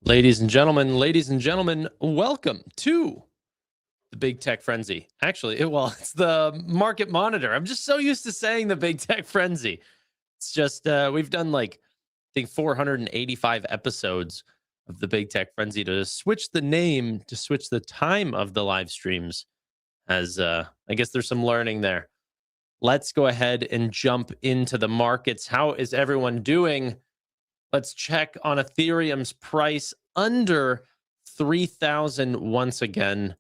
Ladies and gentlemen, welcome to the Big Tech Frenzy. Actually, it's the Market Monitor. I'm just so used to saying the Big Tech Frenzy. It's just we've done I think 485 episodes of the Big Tech Frenzy. To switch the name, to switch the time of the live streams, as I guess there's some learning there. Let's go ahead and jump into the markets. How is everyone doing? Let's check on Ethereum's price under 3,000 once again.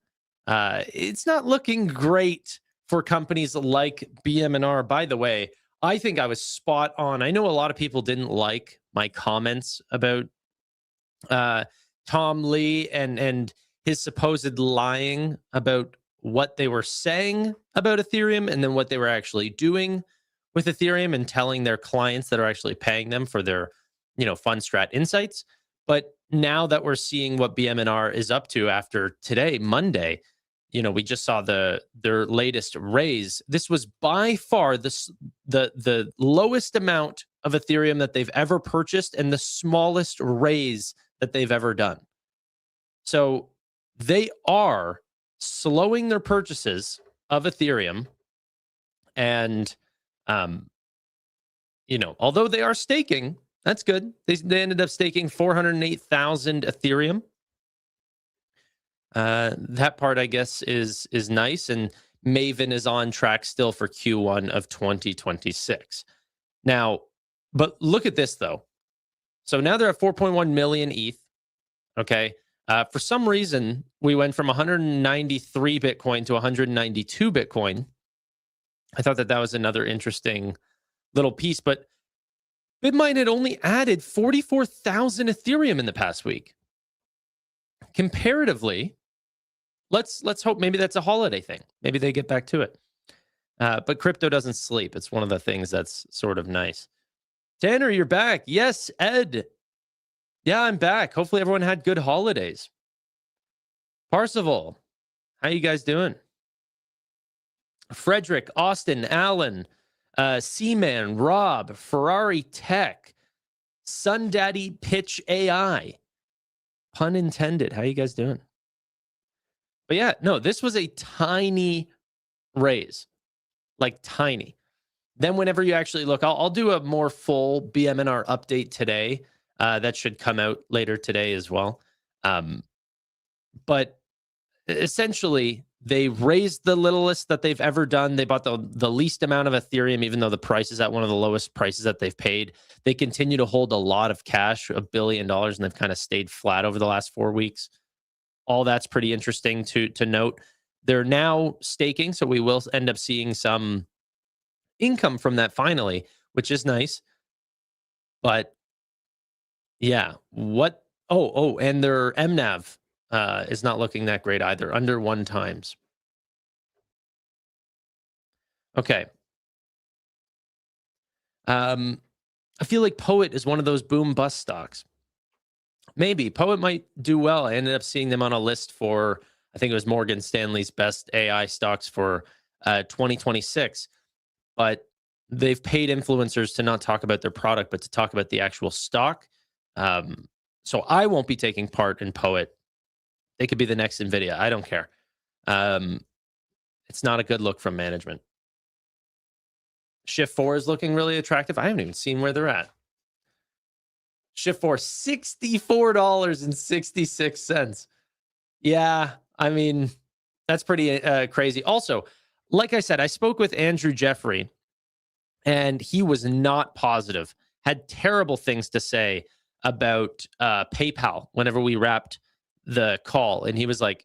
It's not looking great for companies like BM&R. By the way, I think I was spot on. I know a lot of people didn't like my comments about Tom Lee and his supposed lying about what they were saying about Ethereum and then what they were actually doing with Ethereum and telling their clients that are actually paying them for their fund strat insights. But now that we're seeing what BM&R is up to after today, Monday, we just saw their latest raise. This was by far the lowest amount of Ethereum that they've ever purchased and the smallest raise that they've ever done. So they are slowing their purchases of Ethereum. And, although they are staking, that's good. They ended up staking 408,000 Ethereum. That part, I guess, is nice. And Maven is on track still for Q1 of 2026. Now, but look at this, though. So now they're at 4.1 million ETH. Okay. For some reason, we went from 193 Bitcoin to 192 Bitcoin. I thought that was another interesting little piece, but BitMine had only added 44,000 Ethereum in the past week. Comparatively, let's hope maybe that's a holiday thing. Maybe they get back to it. But crypto doesn't sleep. It's one of the things that's sort of nice. Tanner, you're back. Yes, Ed. Yeah, I'm back. Hopefully everyone had good holidays. Parsival, how you guys doing? Frederick, Austin, Allen, Seaman, Rob, Ferrari Tech, Sun Daddy Pitch AI. Pun intended. How you guys doing? But yeah, no, this was a tiny raise, like tiny. Then whenever you actually look, I'll do a more full BM&R update today. That should come out later today as well. But essentially, they raised the littlest that they've ever done. They bought the least amount of Ethereum, even though the price is at one of the lowest prices that they've paid. They continue to hold a lot of cash, $1 billion, and they've kind of stayed flat over the last 4 weeks. All that's pretty interesting to note. They're now staking, so we will end up seeing some income from that finally, which is nice. But yeah, what? Oh, and their MNAV is not looking that great either, under 1 times. Okay. I feel like Poet is one of those boom bust stocks. Maybe Poet might do well. I ended up seeing them on a list for, I think it was Morgan Stanley's best AI stocks for 2026. But they've paid influencers to not talk about their product, but to talk about the actual stock. So I won't be taking part in Poet. They could be the next NVIDIA. I don't care. It's not a good look from management. Shift 4 is looking really attractive. I haven't even seen where they're at. Shift 4, $64.66. Yeah, I mean, that's pretty crazy. Also, like I said, I spoke with Andrew Jeffrey, and he was not positive, had terrible things to say about PayPal whenever we wrapped the call. And he was like,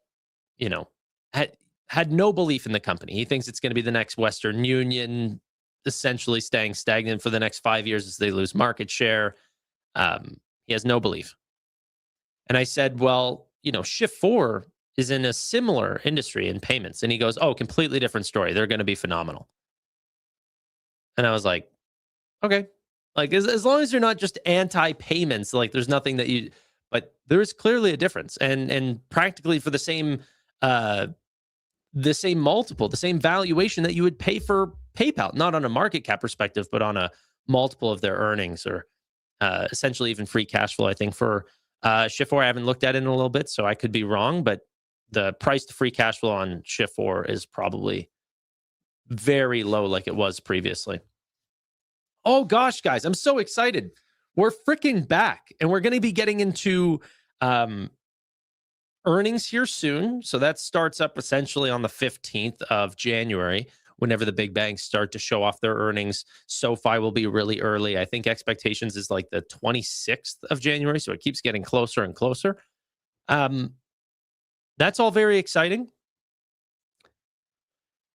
had no belief in the company. He thinks it's going to be the next Western Union, essentially staying stagnant for the next 5 years as they lose market share. He has no belief. And I said, well, Shift 4 is in a similar industry in payments. And he goes, oh, completely different story. They're going to be phenomenal. And I was like, okay. Like, as long as you're not just anti-payments, like there's nothing that you, but there is clearly a difference. And practically for the same multiple, the same valuation that you would pay for PayPal, not on a market cap perspective, but on a multiple of their earnings, or essentially even free cash flow, I think, for Shift4, I haven't looked at it in a little bit, so I could be wrong, but the price to free cash flow on Shift4 is probably very low like it was previously. Oh gosh, guys, I'm so excited. We're freaking back, and we're going to be getting into earnings here soon. So that starts up essentially on the 15th of January, whenever the big banks start to show off their earnings. SoFi will be really early. I think expectations is like the 26th of January. So it keeps getting closer and closer. That's all very exciting.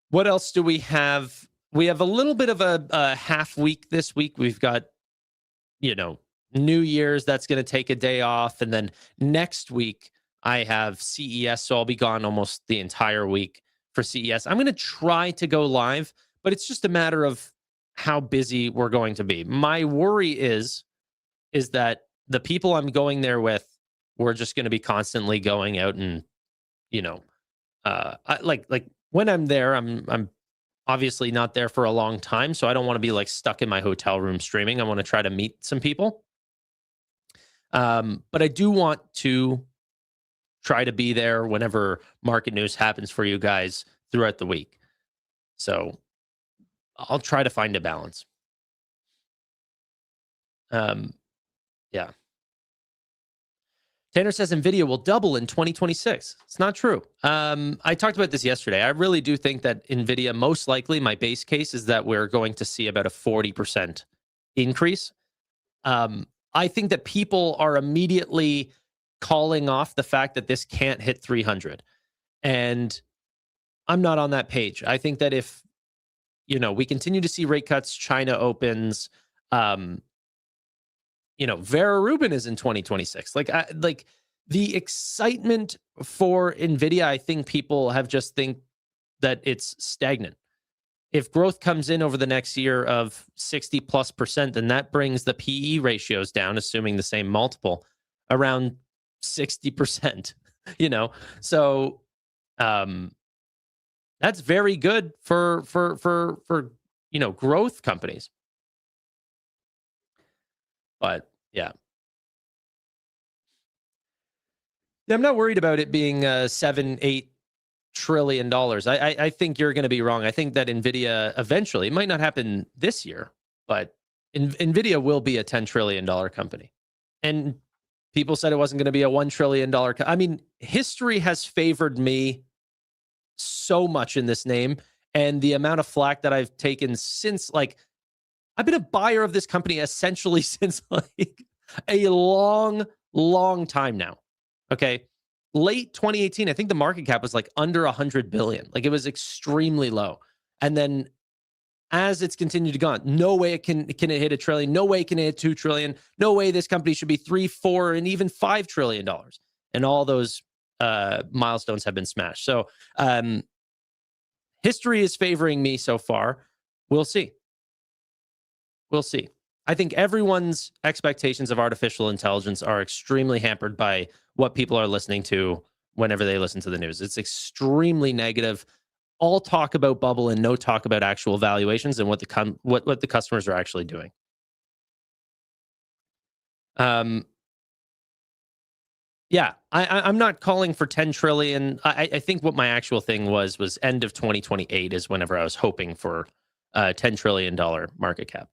What else do we have? We have a little bit of a half week this week. We've got, New Year's. That's going to take a day off. And then next week, I have CES. So I'll be gone almost the entire week for CES. I'm going to try to go live, but it's just a matter of how busy we're going to be. My worry is that the people I'm going there with, we're just going to be constantly going out and, like when I'm there, I'm obviously not there for a long time, so I don't want to be like stuck in my hotel room streaming. I want to try to meet some people. But I do want to try to be there whenever market news happens for you guys throughout the week. So I'll try to find a balance. Yeah. Tanner says NVIDIA will double in 2026. It's not true. I talked about this yesterday. I really do think that NVIDIA, most likely, my base case is that we're going to see about a 40% increase. I think that people are immediately calling off the fact that this can't hit 300. And I'm not on that page. I think that if, we continue to see rate cuts, China opens, Vera Rubin is in 2026. Like the excitement for NVIDIA, I think people have just think that it's stagnant. If growth comes in over the next year of 60+%, then that brings the PE ratios down, assuming the same multiple, around 60%, So that's very good for growth companies. But yeah, I'm not worried about it being $7-8 trillion. I think you're going to be wrong. I think that NVIDIA eventually, it might not happen this year, but NVIDIA will be a $10 trillion company. And people said it wasn't going to be a $1 trillion. I mean, history has favored me so much in this name, and the amount of flack that I've taken since, I've been a buyer of this company essentially since a long, long time now. Okay. Late 2018, I think the market cap was under 100 billion. It was extremely low. And then as it's continued to go on, no way can it hit $1 trillion. No way can it hit $2 trillion. No way this company should be $3, $4, and even $5 trillion. And all those milestones have been smashed. So history is favoring me so far. We'll see. We'll see. I think everyone's expectations of artificial intelligence are extremely hampered by what people are listening to whenever they listen to the news. It's extremely negative. All talk about bubble and no talk about actual valuations and what the customers are actually doing. Yeah, I'm not calling for 10 trillion. I think what my actual thing was end of 2028 is whenever I was hoping for a $10 trillion market cap.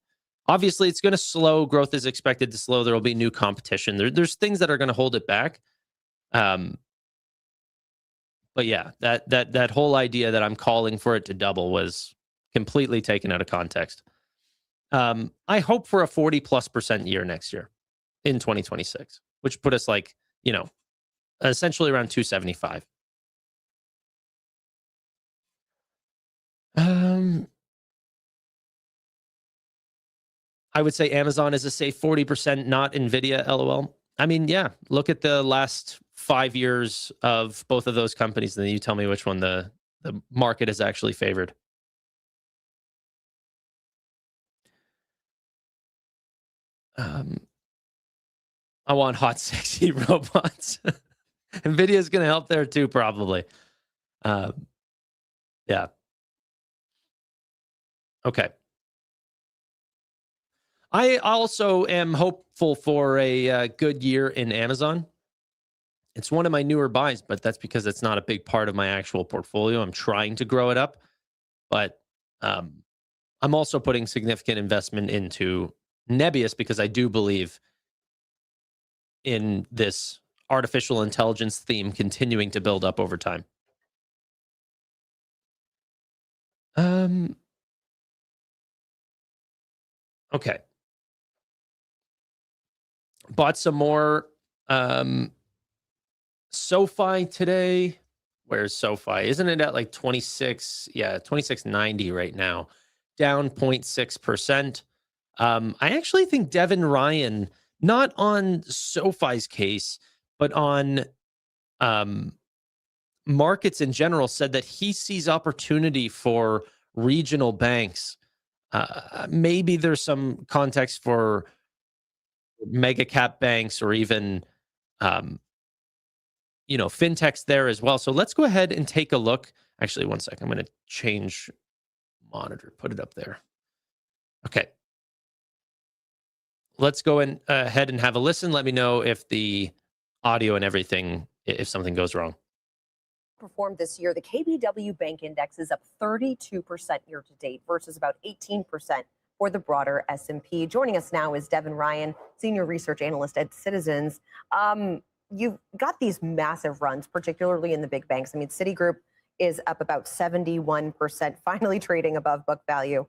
Obviously, it's going to slow. Growth is expected to slow. There will be new competition. There's things that are going to hold it back. But yeah, that whole idea that I'm calling for it to double was completely taken out of context. I hope for a 40+% year next year in 2026, which put us essentially around 275. I would say Amazon is a safe 40%, not NVIDIA, LOL. I mean, yeah, look at the last 5 years of both of those companies, and then you tell me which one the market is actually favored. I want hot, sexy robots. NVIDIA is going to help there too, probably. Yeah. Okay. I also am hopeful for a good year in Amazon. It's one of my newer buys, but that's because it's not a big part of my actual portfolio. I'm trying to grow it up, but um, I'm also putting significant investment into Nebius because I do believe in this artificial intelligence theme continuing to build up over time. Um, okay. Bought some more um, SoFi today. Where's SoFi? Isn't it at like 26? Yeah, 26.90 right now, down 0.6%. I actually think Devin Ryan, not on SoFi's case, but on um, markets in general, said that he sees opportunity for regional banks. Maybe there's some context for mega cap banks or even um, fintechs there as well. So let's go ahead and take a look. Actually, one second. I'm going to change monitor, put it up there. Okay. Let's go ahead and have a listen. Let me know if the audio and everything, if something goes wrong. Performed this year, the KBW Bank Index is up 32% year to date versus about 18% for the broader S&P. Joining us now is Devin Ryan, Senior Research Analyst at Citizens. You've got these massive runs, particularly in the big banks. I mean, Citigroup is up about 71%, finally trading above book value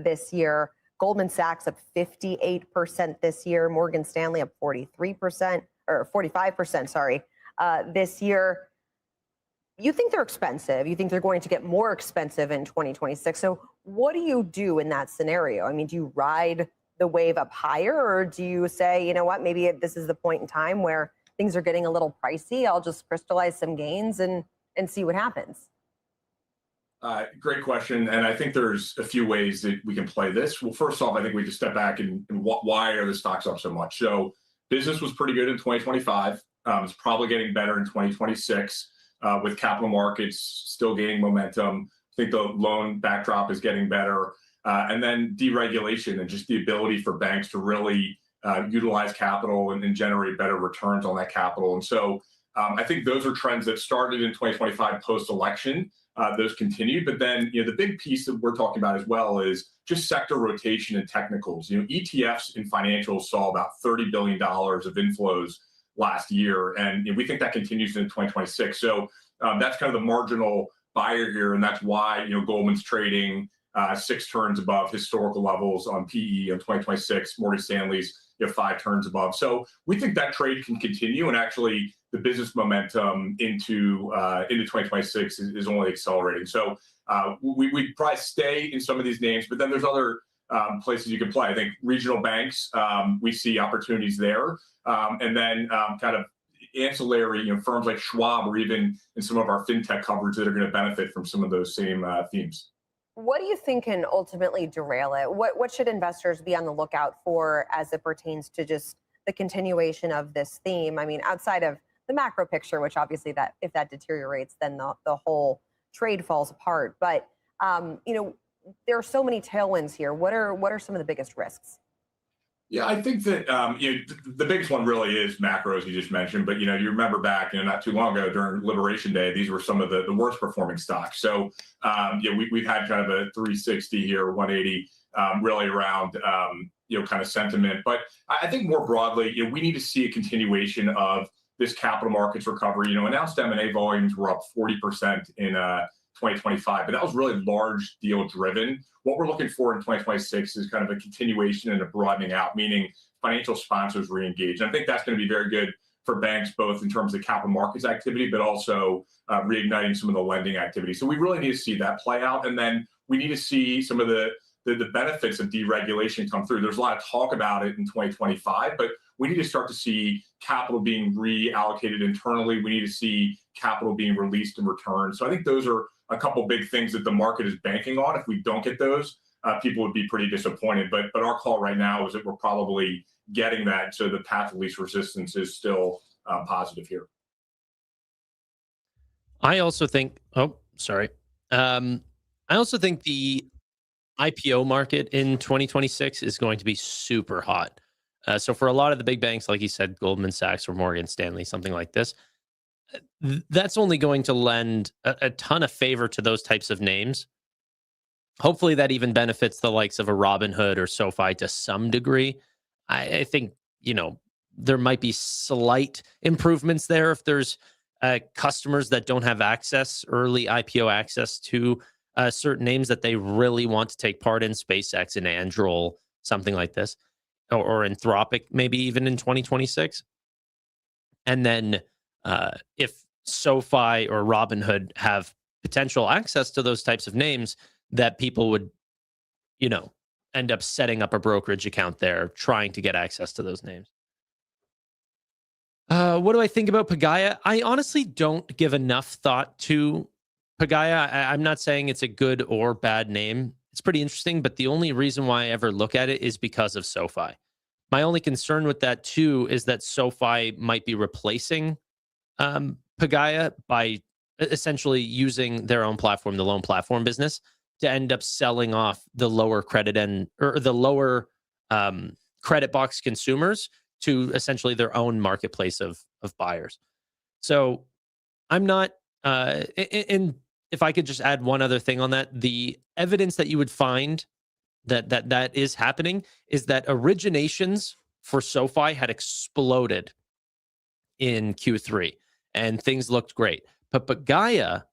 this year. Goldman Sachs up 58% this year. Morgan Stanley up 43% or 45%, sorry, this year. You think they're expensive. You think they're going to get more expensive in 2026. So what do you do in that scenario? I mean, do you ride the wave up higher, or do you say, you know what, maybe this is the point in time where things are getting a little pricey. I'll just crystallize some gains and see what happens. Great question. And I think there's a few ways that we can play this. Well, first off, I think we just step back and why are the stocks up so much? So business was pretty good in 2025. It's probably getting better in 2026 with capital markets still gaining momentum. I think the loan backdrop is getting better. And then deregulation and just the ability for banks to really utilize capital and generate better returns on that capital. And so I think those are trends that started in 2025 post-election. Those continued, but then the big piece that we're talking about as well is just sector rotation and technicals. ETFs in financials saw about $30 billion of inflows last year, and we think that continues in 2026. So that's kind of the marginal buyer here, and that's why Goldman's trading 6 turns above historical levels on PE on 2026. Morgan Stanley's 5 turns above. So we think that trade can continue, and actually the business momentum into 2026 is only accelerating. So we'd probably stay in some of these names, but then there's other places you can play. I think regional banks, we see opportunities there, and then kind of ancillary firms like Schwab, or even in some of our fintech coverage that are going to benefit from some of those same themes. What do you think can ultimately derail it? What should investors be on the lookout for as it pertains to just the continuation of this theme? I mean, outside of the macro picture, which obviously that if that deteriorates, then the whole trade falls apart. But there are so many tailwinds here. What are some of the biggest risks? Yeah, I think that the biggest one really is macro, as you just mentioned. But you remember back, not too long ago during Liberation Day, these were some of the worst performing stocks. So we've had kind of a 360 here, 180, really around kind of sentiment. But I think more broadly, we need to see a continuation of this capital markets recovery. Announced M&A volumes were up 40% in 2025, but that was really large deal driven. What we're looking for in 2026 is kind of a continuation and a broadening out, meaning financial sponsors re-engage. And I think that's going to be very good for banks, both in terms of capital markets activity, but also reigniting some of the lending activity. So we really need to see that play out. And then we need to see some of the benefits of deregulation come through. There's a lot of talk about it in 2025, but we need to start to see capital being reallocated internally. We need to see capital being released in return. So I think those are a couple big things that the market is banking on. If we don't get those, people would be pretty disappointed. But our call right now is that we're probably getting that. So the path of least resistance is still positive here. I also think. Oh, sorry. I also think the IPO market in 2026 is going to be super hot. So for a lot of the big banks, like you said, Goldman Sachs or Morgan Stanley, something like this, that's only going to lend a ton of favor to those types of names. Hopefully that even benefits the likes of a Robinhood or SoFi to some degree. I think, there might be slight improvements there if there's customers that don't have early IPO access to certain names that they really want to take part in, SpaceX and Anduril, something like this, or Anthropic, maybe even in 2026. And then if SoFi or Robinhood have potential access to those types of names, that people would, end up setting up a brokerage account there, trying to get access to those names. What do I think about Pagaya? I honestly don't give enough thought to Pagaya. I'm not saying it's a good or bad name. It's pretty interesting, but the only reason why I ever look at it is because of SoFi. My only concern with that too is that SoFi might be replacing Pagaya by essentially using their own platform, the loan platform business, to end up selling off the lower credit or the lower credit box consumers to essentially their own marketplace of buyers. So I'm not, and if I could just add one other thing on that, the evidence that you would find that is happening is that originations for SoFi had exploded in Q3 and things looked great. But Pagaya's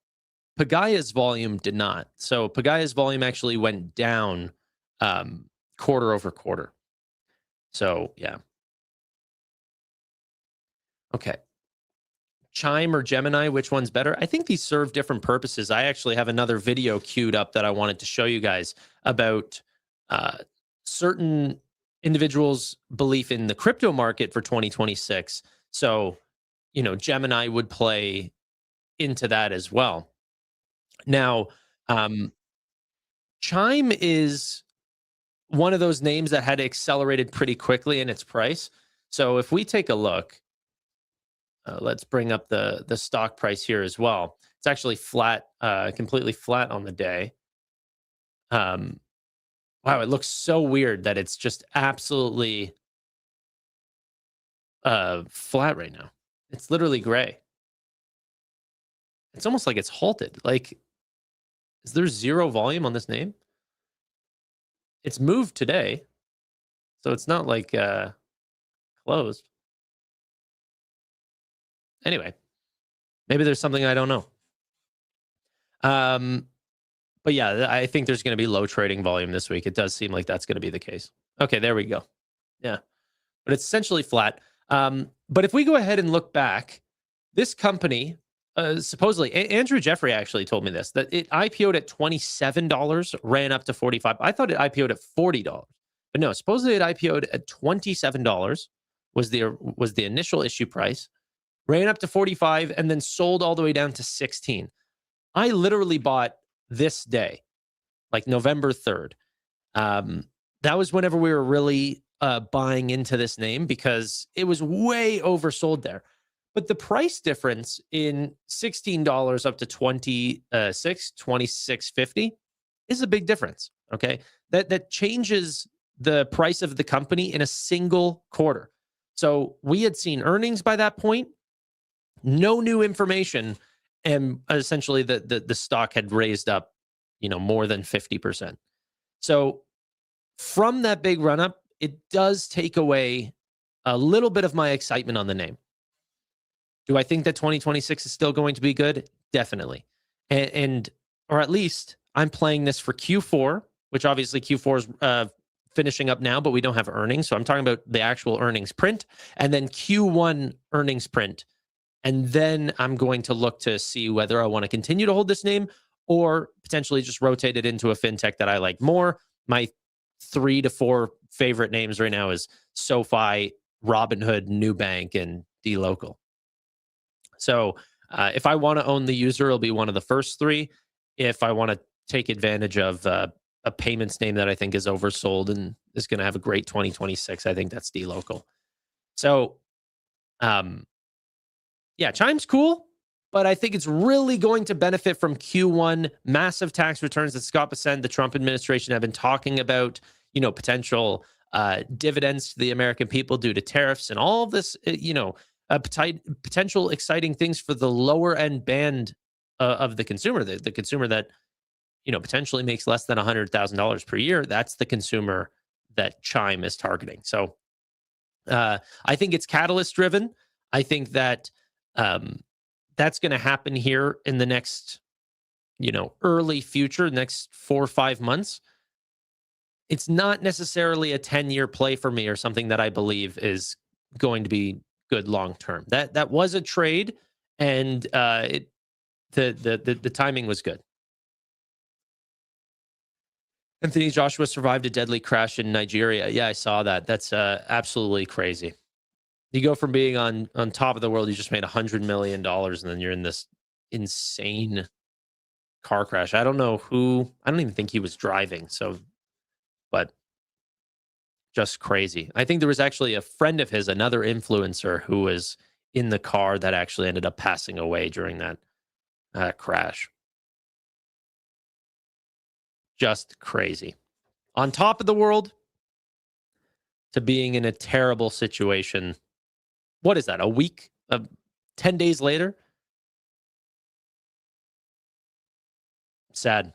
volume did not. So Pagaya's volume actually went down quarter over quarter. So yeah. Okay. Chime or Gemini, which one's better? I think these serve different purposes. I actually have another video queued up that I wanted to show you guys about certain individuals' belief in the crypto market for 2026. So, Gemini would play into that as well. Now, Chime is one of those names that had accelerated pretty quickly in its price. So if we take a look, let's bring up the stock price here as well. It's actually flat, completely flat on the day. Wow, it looks so weird that it's just absolutely flat right now. It's literally gray. It's almost like it's halted. Like, is there zero volume on this name? It's moved today, so it's not like closed. Anyway, maybe there's something I don't know. But yeah, I think there's going to be low trading volume this week. It does seem like that's going to be the case. Okay, there we go. Yeah, but it's essentially flat. But if we go ahead and look back, this company, supposedly, Andrew Jeffrey actually told me this, that it IPO'd at $27, ran up to $45. I thought it IPO'd at $40, but no, supposedly it IPO'd at $27 was the initial issue price, ran up to 45, and then sold all the way down to 16. I literally bought this day, like November 3rd. That was whenever we were really buying into this name because it was way oversold there. But the price difference in $16 up to $26.50 is a big difference. Okay, that changes the price of the company in a single quarter. So we had seen earnings by that point, no new information, and essentially the stock had raised up, more than 50%. So from that big run up, it does take away a little bit of my excitement on the name. Do I think that 2026 is still going to be good? Definitely. And or at least I'm playing this for Q4, which obviously Q4 is finishing up now, but we don't have earnings. So I'm talking about the actual earnings print and then Q1 earnings print. And then I'm going to look to see whether I want to continue to hold this name or potentially just rotate it into a fintech that I like more. My 3 to 4 favorite names right now is SoFi, Robinhood, Nubank, and dLocal. So if I want to own the user, it'll be one of the first 3. If I want to take advantage of a payments name that I think is oversold and is going to have a great 2026, I think that's dLocal. So, yeah, Chime's cool. But I think it's really going to benefit from Q1 massive tax returns that Scott Bessent, the Trump administration, have been talking about, potential dividends to the American people due to tariffs and all of this, potential exciting things for the lower end band of the consumer, the consumer that, potentially makes less than $100,000 per year. That's the consumer that Chime is targeting. So I think it's catalyst driven. I think that that's going to happen here in the next, early future, next 4 or 5 months. It's not necessarily a 10-year play for me or something that I believe is going to be good long term. That was a trade, and the timing was good. Anthony Joshua survived a deadly crash in Nigeria. Yeah, I saw that. That's absolutely crazy. You go from being on top of the world, you just made $100 million, and then you're in this insane car crash. I don't know who. I don't even think he was driving. So, but just crazy. I think there was actually a friend of his, another influencer, who was in the car that actually ended up passing away during that crash. Just crazy. On top of the world to being in a terrible situation. What is that? A week? 10 days later? Sad.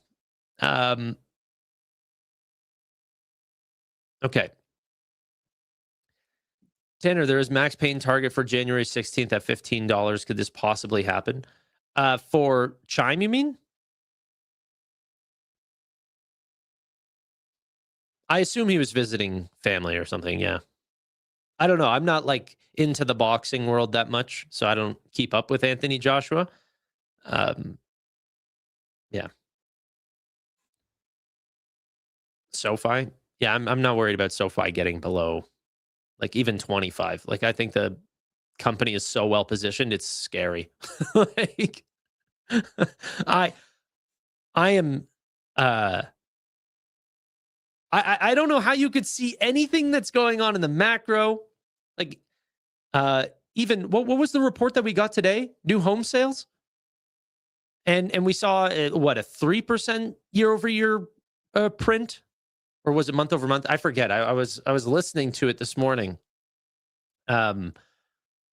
Okay. Tanner, there is max pain target for January 16th at $15. Could this possibly happen? For Chime, you mean? I assume he was visiting family or something. Yeah. I don't know. I'm not like into the boxing world that much, so I don't keep up with Anthony Joshua. Yeah. SoFi. Yeah, I'm not worried about SoFi getting below like even 25. Like I think the company is so well positioned, it's scary. Like I am I don't know how you could see anything that's going on in the macro. Like even what was the report that we got today? New home sales? And we saw what, a 3% year over year print, or was it month over month? I forget. I was listening to it this morning. But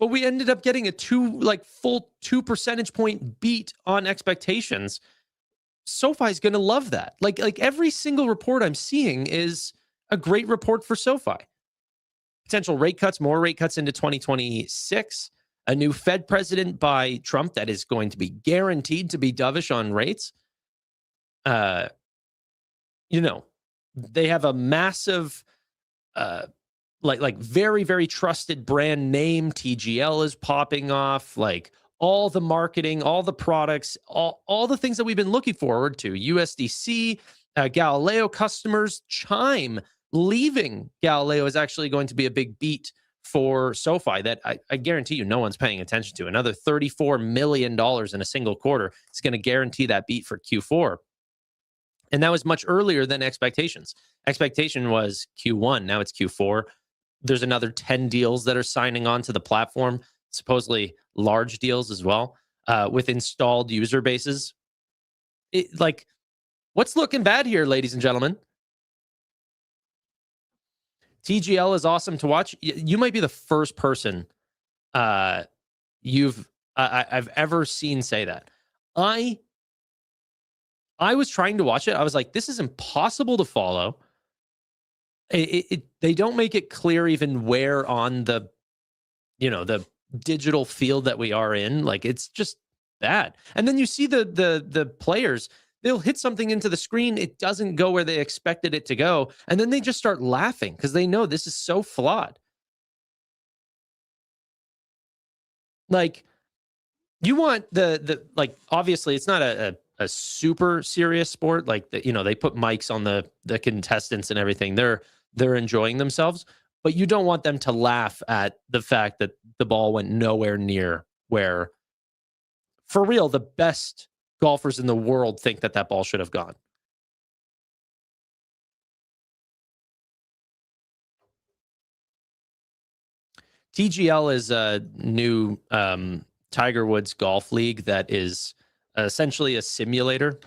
we ended up getting a full 2 percentage point beat on expectations. SoFi's going to love that. Like every single report I'm seeing is a great report for SoFi. Potential rate cuts, more rate cuts into 2026. A new Fed president by Trump that is going to be guaranteed to be dovish on rates. They have a massive, like very, very trusted brand name. TGL is popping off. Like all the marketing, all the products, all the things that we've been looking forward to. USDC, Galileo customers, Chime leaving Galileo is actually going to be a big beat for SoFi that I guarantee you no one's paying attention to. Another $34 million in a single quarter is going to guarantee that beat for Q4. And that was much earlier than expectations. Expectation was Q1. Now it's Q4. There's another 10 deals that are signing on to the platform, supposedly large deals as well, with installed user bases. What's looking bad here, ladies and gentlemen? TGL is awesome to watch. You might be the first person I've ever seen say that. I was trying to watch it. I was like, this is impossible to follow. They don't make it clear even where on the digital field that we are in. Like, it's just bad. And then you see the players, they'll hit something into the screen. It doesn't go where they expected it to go. And then they just start laughing because they know this is so flawed. Like, you want obviously it's not a super serious sport. Like they put mics on the contestants and everything. They're enjoying themselves, but you don't want them to laugh at the fact that the ball went nowhere near where, for real, the best golfers in the world think that ball should have gone. TGL is a new Tiger Woods golf league that is essentially a simulator.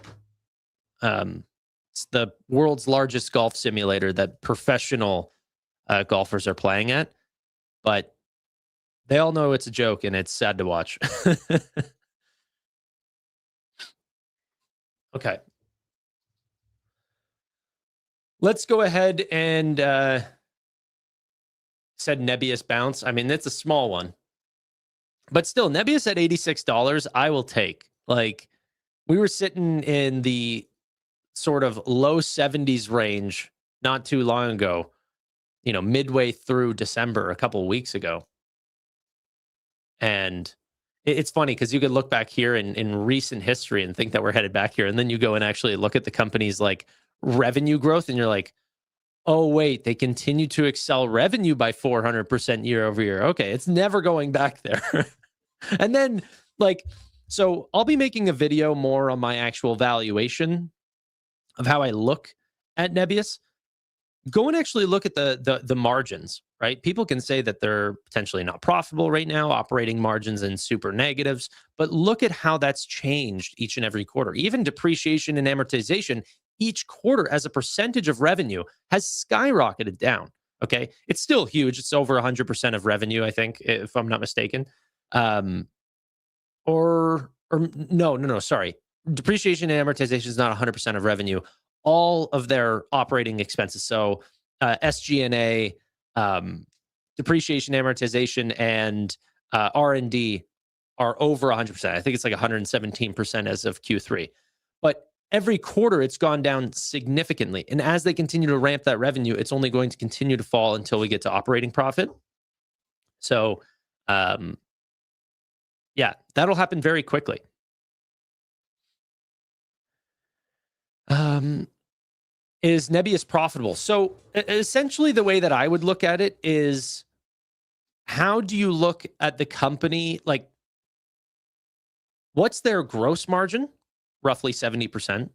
It's the world's largest golf simulator that professional golfers are playing at, but they all know it's a joke and it's sad to watch. Okay. Let's go ahead and said Nebius bounce. I mean, it's a small one, but still, Nebius at $86, I will take. Like, we were sitting in the sort of low 70s range not too long ago, you know, midway through December, a couple of weeks ago. And it's funny because you could look back here in recent history and think that we're headed back here. And then you go and actually look at the company's like revenue growth and you're like, oh, wait, they continue to excel revenue by 400% year over year. Okay, it's never going back there. And then like, so I'll be making a video more on my actual valuation of how I look at Nebius. Go and actually look at the margins, right? People can say that they're potentially not profitable right now, operating margins and super negatives, but look at how that's changed each and every quarter. Even depreciation and amortization each quarter as a percentage of revenue has skyrocketed down, okay? It's still huge. It's over 100% of revenue, I think, if I'm not mistaken. Or no, sorry. Depreciation and amortization is not 100% of revenue. All of their operating expenses, so SG&A, depreciation, amortization, and R&D are over 100%. I think it's like 117% as of Q3. But every quarter, it's gone down significantly. And as they continue to ramp that revenue, it's only going to continue to fall until we get to operating profit. So, yeah, that'll happen very quickly. Is Nebius profitable? So essentially the way that I would look at it is, how do you look at the company? Like, what's their gross margin? Roughly 70%.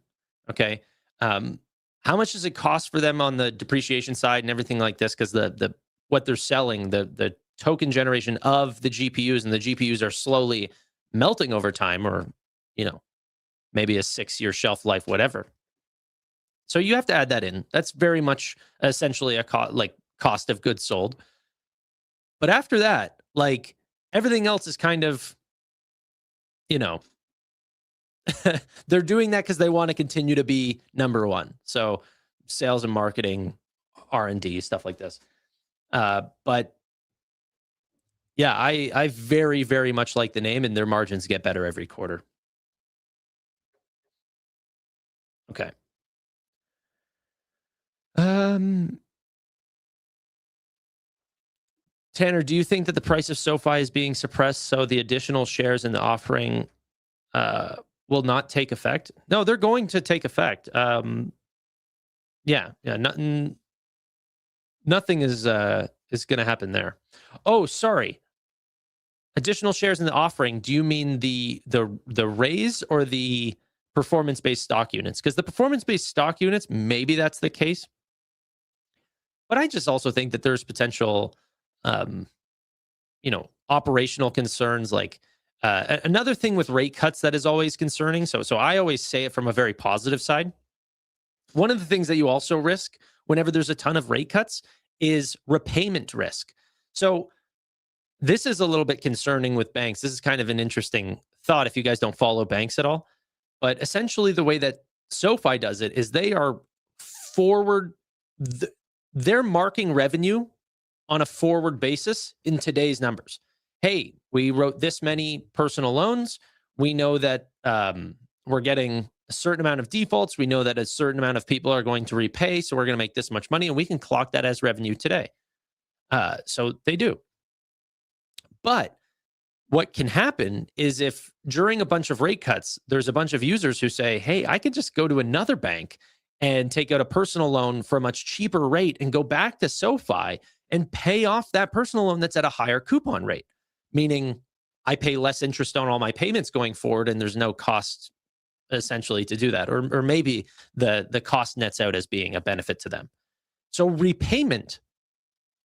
Okay. How much does it cost for them on the depreciation side and everything like this? Because the what they're selling, the token generation of the GPUs, and the GPUs are slowly melting over time, or, you know, maybe a 6-year shelf life, whatever. So you have to add that in. That's very much essentially a cost of goods sold. But after that, like, everything else is kind of, you know, they're doing that because they want to continue to be number one. So sales and marketing, R&D, stuff like this. But yeah, I very, very much like the name, and their margins get better every quarter. Okay. Tanner, do you think that the price of SoFi is being suppressed so the additional shares in the offering will not take effect? No, they're going to take effect. Yeah, nothing is going to happen there. Oh, sorry. Additional shares in the offering. Do you mean the raise or the performance-based stock units? Because the performance-based stock units, maybe that's the case. But I just also think that there's potential, operational concerns. Like another thing with rate cuts that is always concerning. So I always say it from a very positive side. One of the things that you also risk whenever there's a ton of rate cuts is repayment risk. So this is a little bit concerning with banks. This is kind of an interesting thought if you guys don't follow banks at all. But essentially the way that SoFi does it is they are forward. They're marking revenue on a forward basis in today's numbers. Hey, we wrote this many personal loans. We know that we're getting a certain amount of defaults. We know that a certain amount of people are going to repay. So we're going to make this much money, and we can clock that as revenue today. So they do. But what can happen is if during a bunch of rate cuts, there's a bunch of users who say, hey, I could just go to another bank and take out a personal loan for a much cheaper rate and go back to SoFi and pay off that personal loan that's at a higher coupon rate, meaning I pay less interest on all my payments going forward, and there's no cost essentially to do that. Or maybe the cost nets out as being a benefit to them. So repayment,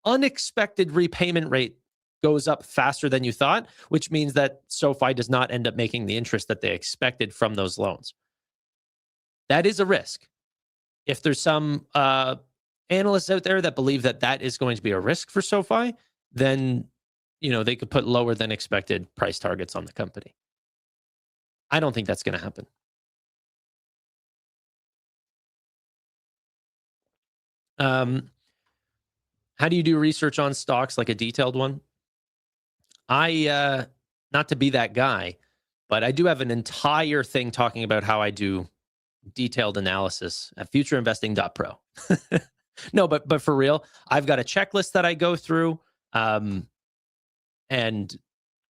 unexpected repayment rate goes up faster than you thought, which means that SoFi does not end up making the interest that they expected from those loans. That is a risk. If there's some analysts out there that believe that that is going to be a risk for SoFi, then they could put lower than expected price targets on the company. I don't think that's going to happen. How do you do research on stocks, like a detailed one? Not to be that guy, but I do have an entire thing talking about how I do detailed analysis at futureinvesting.pro. No, but for real, I've got a checklist that I go through. And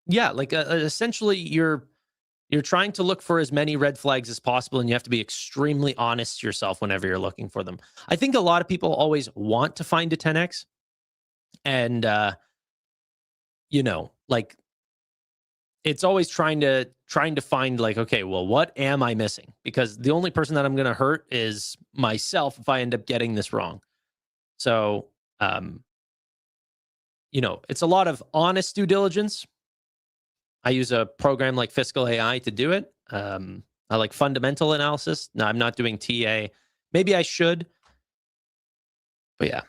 yeah, like essentially you're trying to look for as many red flags as possible, and you have to be extremely honest to yourself whenever you're looking for them. I think a lot of people always want to find a 10x, and like it's always trying to find like, okay, well, what am I missing? Because the only person that I'm going to hurt is myself if I end up getting this wrong. So, it's a lot of honest due diligence. I use a program like Fiscal AI to do it. I like fundamental analysis. No, I'm not doing TA. Maybe I should, but yeah.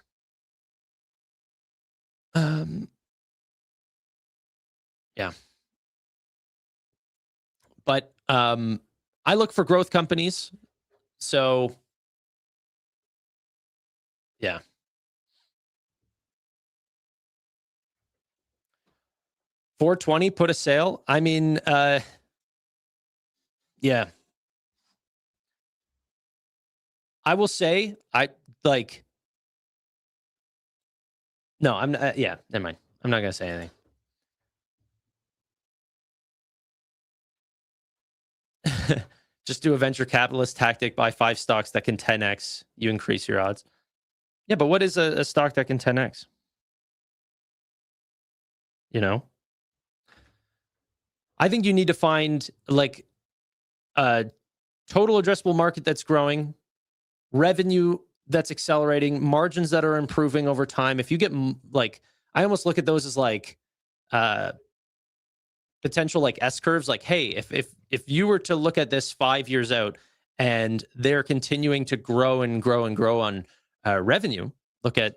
Yeah. But I look for growth companies. So yeah. $420, put a sale. I mean, yeah. I will say, no, I'm not, yeah, never mind. I'm not going to say anything. Just do a venture capitalist tactic, buy 5 stocks that can 10x, you increase your odds. Yeah, but what is a stock that can 10x? I think you need to find like a total addressable market that's growing, revenue that's accelerating, margins that are improving over time. If you get I almost look at those as like potential like S curves. Like, hey, if you were to look at this 5 years out and they're continuing to grow and grow and grow on revenue, look at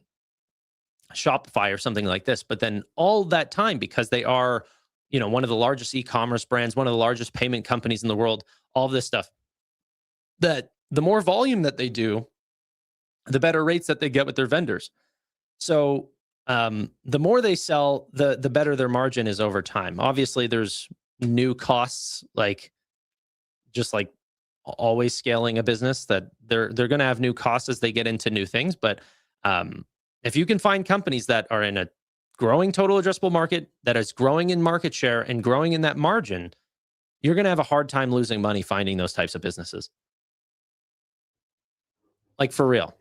Shopify or something like this. But then all that time, because they are, one of the largest e-commerce brands, one of the largest payment companies in the world, all of this stuff, that the more volume that they do, the better rates that they get with their vendors. So the more they sell, the better their margin is over time. Obviously, there's new costs, like just like always scaling a business, that they're going to have new costs as they get into new things. But if you can find companies that are in a growing total addressable market, that is growing in market share and growing in that margin, you're going to have a hard time losing money finding those types of businesses. Like, for real.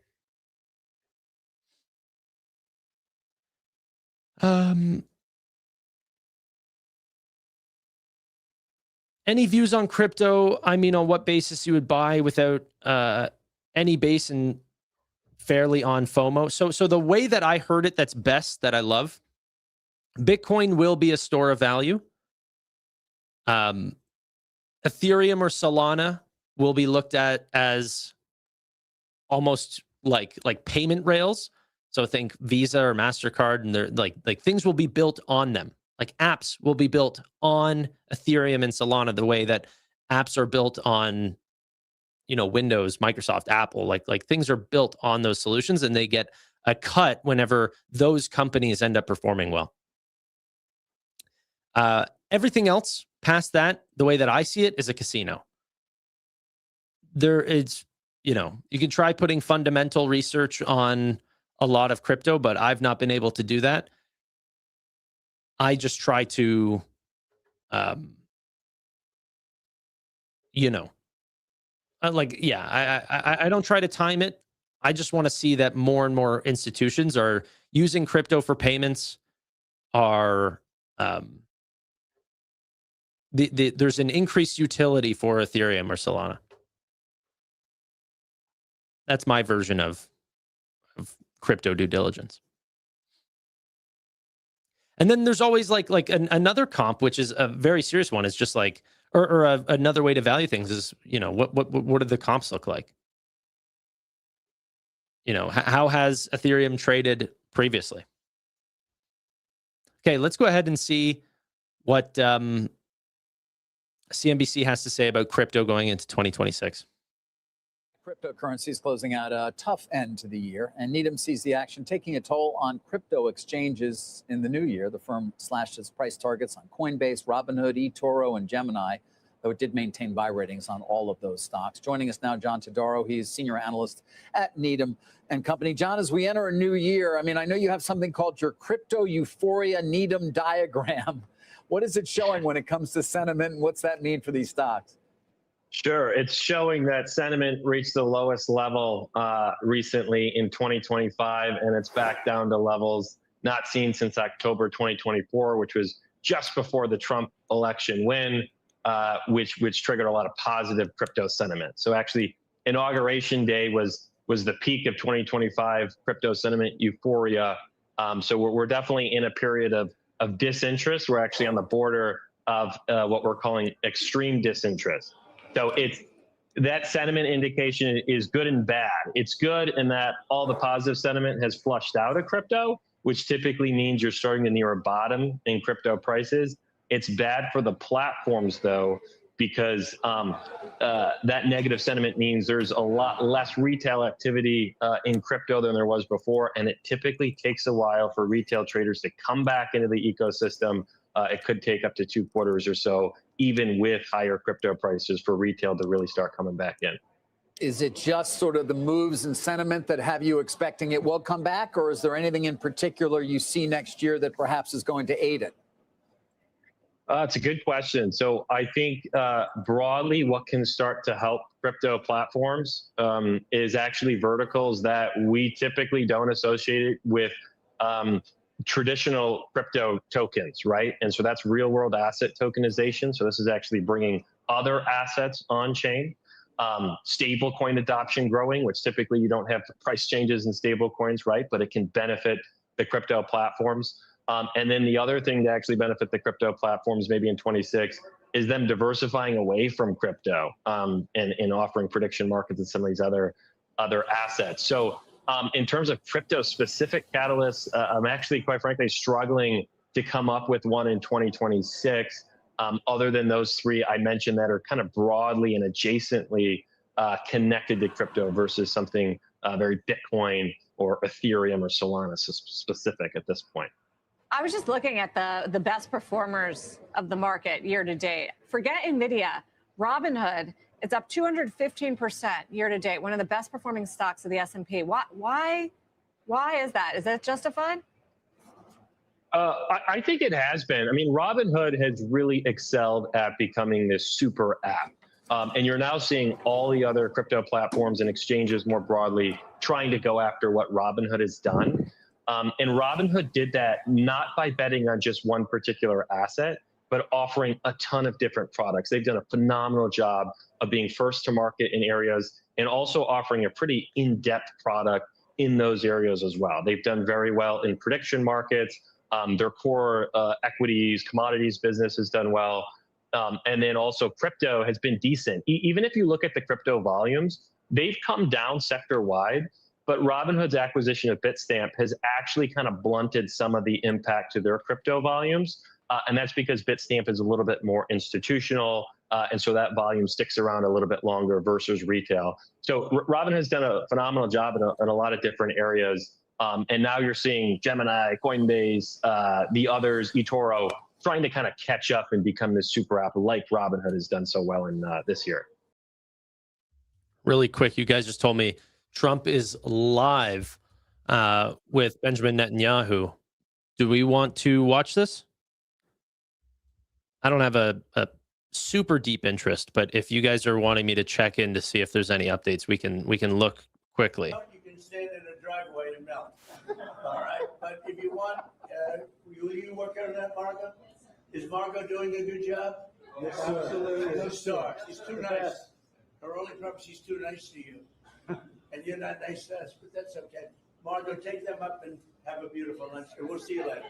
Any views on crypto? I mean, on what basis you would buy without any base and fairly on FOMO? So the way that I heard it, that's best, that I love, Bitcoin will be a store of value. Ethereum or Solana will be looked at as almost like payment rails. So think Visa or MasterCard, and they're like things will be built on them. Like apps will be built on Ethereum and Solana the way that apps are built on, Windows, Microsoft, Apple. Like things are built on those solutions, and they get a cut whenever those companies end up performing well. Everything else past that, the way that I see it, is a casino. There is, you can try putting fundamental research on a lot of crypto, but I've not been able to do that. I just try to, I don't try to time it. I just want to see that more and more institutions are using crypto for payments, are there's an increased utility for Ethereum or Solana. That's my version of crypto due diligence. And then there's always another comp, which is a very serious one, is just like, or another way to value things is, what do the comps look like? How has Ethereum traded previously? Okay, let's go ahead and see what CNBC has to say about crypto going into 2026. Cryptocurrency is closing out a tough end to the year, and Needham sees the action taking a toll on crypto exchanges in the new year. The firm slashed its price targets on Coinbase, Robinhood, eToro, and Gemini, though it did maintain buy ratings on all of those stocks. Joining us now, John Todaro. He's senior analyst at Needham and Company. John, as we enter a new year, I mean, I know you have something called your crypto euphoria Needham diagram. What is it showing when it comes to sentiment, and what's that mean for these stocks? Sure. It's showing that sentiment reached the lowest level recently in 2025, and it's back down to levels not seen since October 2024, which was just before the Trump election win, which triggered a lot of positive crypto sentiment. So actually, Inauguration Day was the peak of 2025 crypto sentiment euphoria. So we're definitely in a period of disinterest. We're actually on the border of what we're calling extreme disinterest. So that sentiment indication is good and bad. It's good in that all the positive sentiment has flushed out of crypto, which typically means you're starting to near a bottom in crypto prices. It's bad for the platforms, though, because that negative sentiment means there's a lot less retail activity in crypto than there was before, and it typically takes a while for retail traders to come back into the ecosystem. It could take up to 2 quarters or so, even with higher crypto prices, for retail to really start coming back in. Is it just sort of the moves and sentiment that have you expecting it will come back, or is there anything in particular you see next year that perhaps is going to aid it? It's a good question. So I think broadly, what can start to help crypto platforms is actually verticals that we typically don't associate with traditional crypto tokens, right? And so that's real world asset tokenization. So this is actually bringing other assets on chain. Stable coin adoption growing, which typically you don't have price changes in stable coins, right? But it can benefit the crypto platforms. And then the other thing to actually benefit the crypto platforms maybe in 26 is them diversifying away from crypto and offering prediction markets and some of these other assets. So in terms of crypto-specific catalysts, I'm actually, quite frankly, struggling to come up with one in 2026, other than those three I mentioned that are kind of broadly and adjacently connected to crypto versus something very Bitcoin or Ethereum or Solana specific at this point. I was just looking at the best performers of the market year to date. Forget NVIDIA, Robinhood. It's up 215% year to date, one of the best performing stocks of the S&P. Why is that? Is that justified? I think it has been. I mean, Robinhood has really excelled at becoming this super app. And you're now seeing all the other crypto platforms and exchanges more broadly trying to go after what Robinhood has done. And Robinhood did that not by betting on just one particular asset, but offering a ton of different products. They've done a phenomenal job of being first to market in areas and also offering a pretty in-depth product in those areas as well. They've done very well in prediction markets. Their core equities, commodities business has done well. And then also crypto has been decent. Even if you look at the crypto volumes, they've come down sector-wide, but Robinhood's acquisition of Bitstamp has actually kind of blunted some of the impact to their crypto volumes. And that's because Bitstamp is a little bit more institutional, and so that volume sticks around a little bit longer versus retail. So Robinhood has done a phenomenal job in a lot of different areas. And now you're seeing Gemini, Coinbase, the others, eToro, trying to kind of catch up and become this super app like Robinhood has done so well in this year. Really quick, you guys just told me Trump is live with Benjamin Netanyahu. Do we want to watch this? I don't have a super deep interest, but if you guys are wanting me to check in to see if there's any updates, we can look quickly. You can stand in a driveway and melt. All right, but if you want, will you work on that, Margo? Is Margo doing a good job? Yes, absolutely. No star. She's too nice. Her only problem, she's too nice to you, and you're not nice to us. But that's okay. Margo, take them up and have a beautiful lunch, and we'll see you later.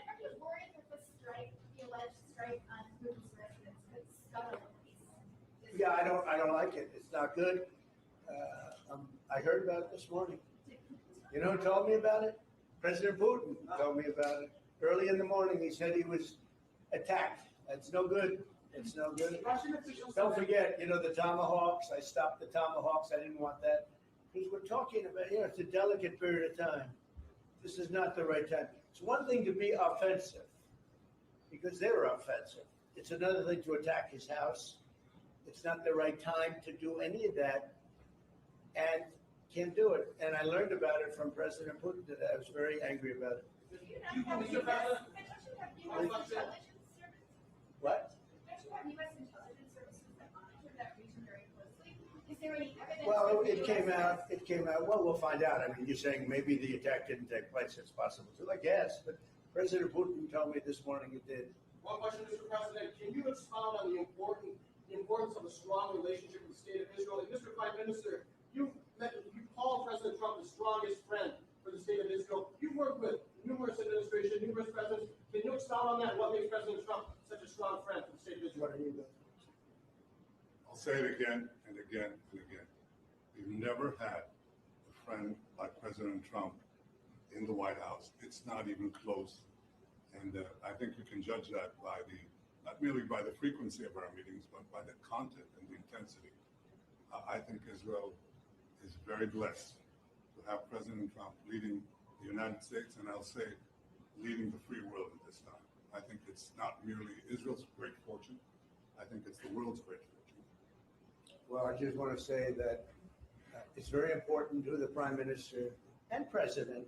Yeah, I don't like it. It's not good. I heard about it this morning. You know who told me about it? President Putin told me about it. Early in the morning, he said he was attacked. That's no good. It's no good. Don't forget, you know, the tomahawks. I stopped the tomahawks. I didn't want that. Because we're talking about, you know, it's a delicate period of time. This is not the right time. It's one thing to be offensive, because they were offensive. It's another thing to attack his house. It's not the right time to do any of that, and can't do it. And I learned about it from President Putin today. I was very angry about it. What? Well, it came out. It came out. Well, we'll find out. I mean, you're saying maybe the attack didn't take place. It's possible too, I guess. But President Putin told me this morning it did. One question, Mr. President. Can you expound on the importance of a strong relationship with the state of Israel? And Mr. Prime Minister, you call President Trump the strongest friend for the state of Israel. You've worked with numerous administrations, numerous presidents. Can you expound on that? What makes President Trump such a strong friend for the state of Israel? I'll say it again and again and again. We've never had a friend like President Trump in the White House. It's not even close. And I think you can judge that by not merely by the frequency of our meetings, but by the content and the intensity. I think Israel is very blessed to have President Trump leading the United States, and I'll say leading the free world at this time. I think it's not merely Israel's great fortune. I think it's the world's great fortune. Well, I just want to say that it's very important who the Prime Minister and President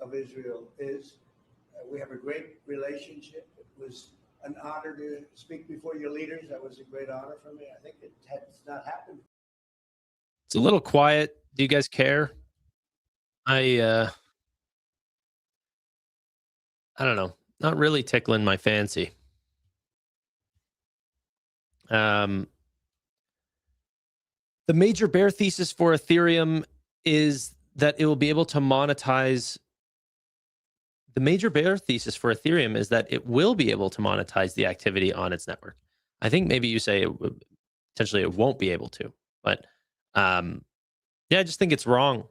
of Israel is. We have a great relationship. It was an honor to speak before your leaders. That was a great honor for me. I think it has not happened. It's a little quiet. Do you guys care? I don't know. Not really tickling my fancy. The major bear thesis for Ethereum is that it will be able to monetize. The major bear thesis for Ethereum is that it will be able to monetize the activity on its network. I think maybe you say potentially it won't be able to, but yeah, I just think it's wrong.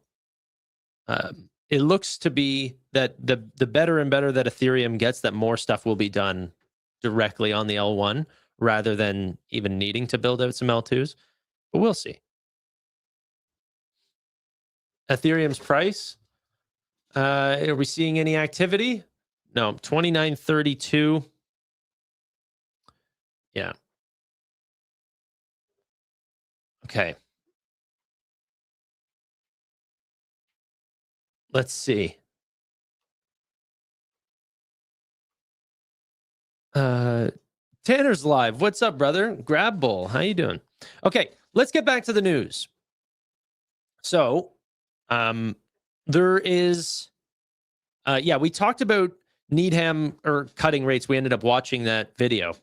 It looks to be that the better and better that Ethereum gets, that more stuff will be done directly on the L1 rather than even needing to build out some L2s. But we'll see. Ethereum's price. Are we seeing any activity? No, 29.32. Yeah. Okay. Let's see. Tanner's live. What's up, brother? Grab Bull. How you doing? Okay, let's get back to the news. So, there is, yeah, we talked about Needham or cutting rates. We ended up watching that video.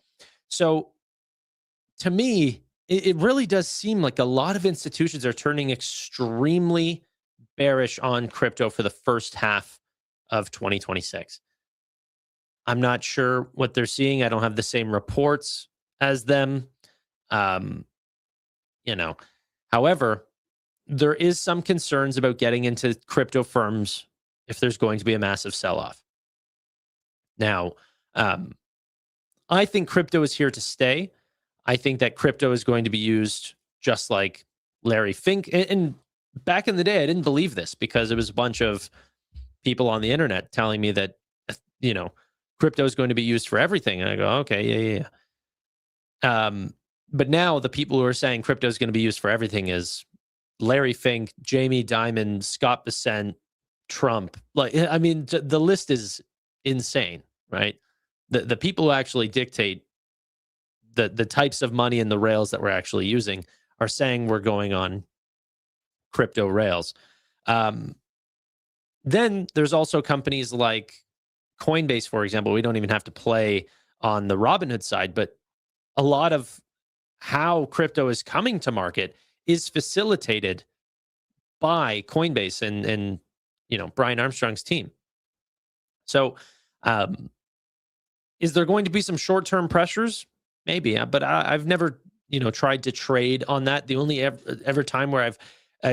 So to me, it really does seem like a lot of institutions are turning extremely bearish on crypto for the first half of 2026. I'm not sure what they're seeing. I don't have the same reports as them. You know, however, there is some concerns about getting into crypto firms if there's going to be a massive sell-off. Now, I think crypto is here to stay. I think that crypto is going to be used just like Larry Fink. And back in the day, I didn't believe this because it was a bunch of people on the internet telling me that, you know, crypto is going to be used for everything. And I go, okay, yeah. But now the people who are saying crypto is going to be used for everything is Larry Fink, Jamie Dimon, Scott Bessent, Trump. Like, I mean, the list is insane, right? The people who actually dictate the types of money and the rails that we're actually using are saying we're going on crypto rails. Then there's also companies like Coinbase, for example. We don't even have to play on the Robinhood side, but a lot of how crypto is coming to market is facilitated by Coinbase and you know, Brian Armstrong's team. So Is there going to be some short-term pressures? Maybe, but I've never, tried to trade on that. The only ever time where I've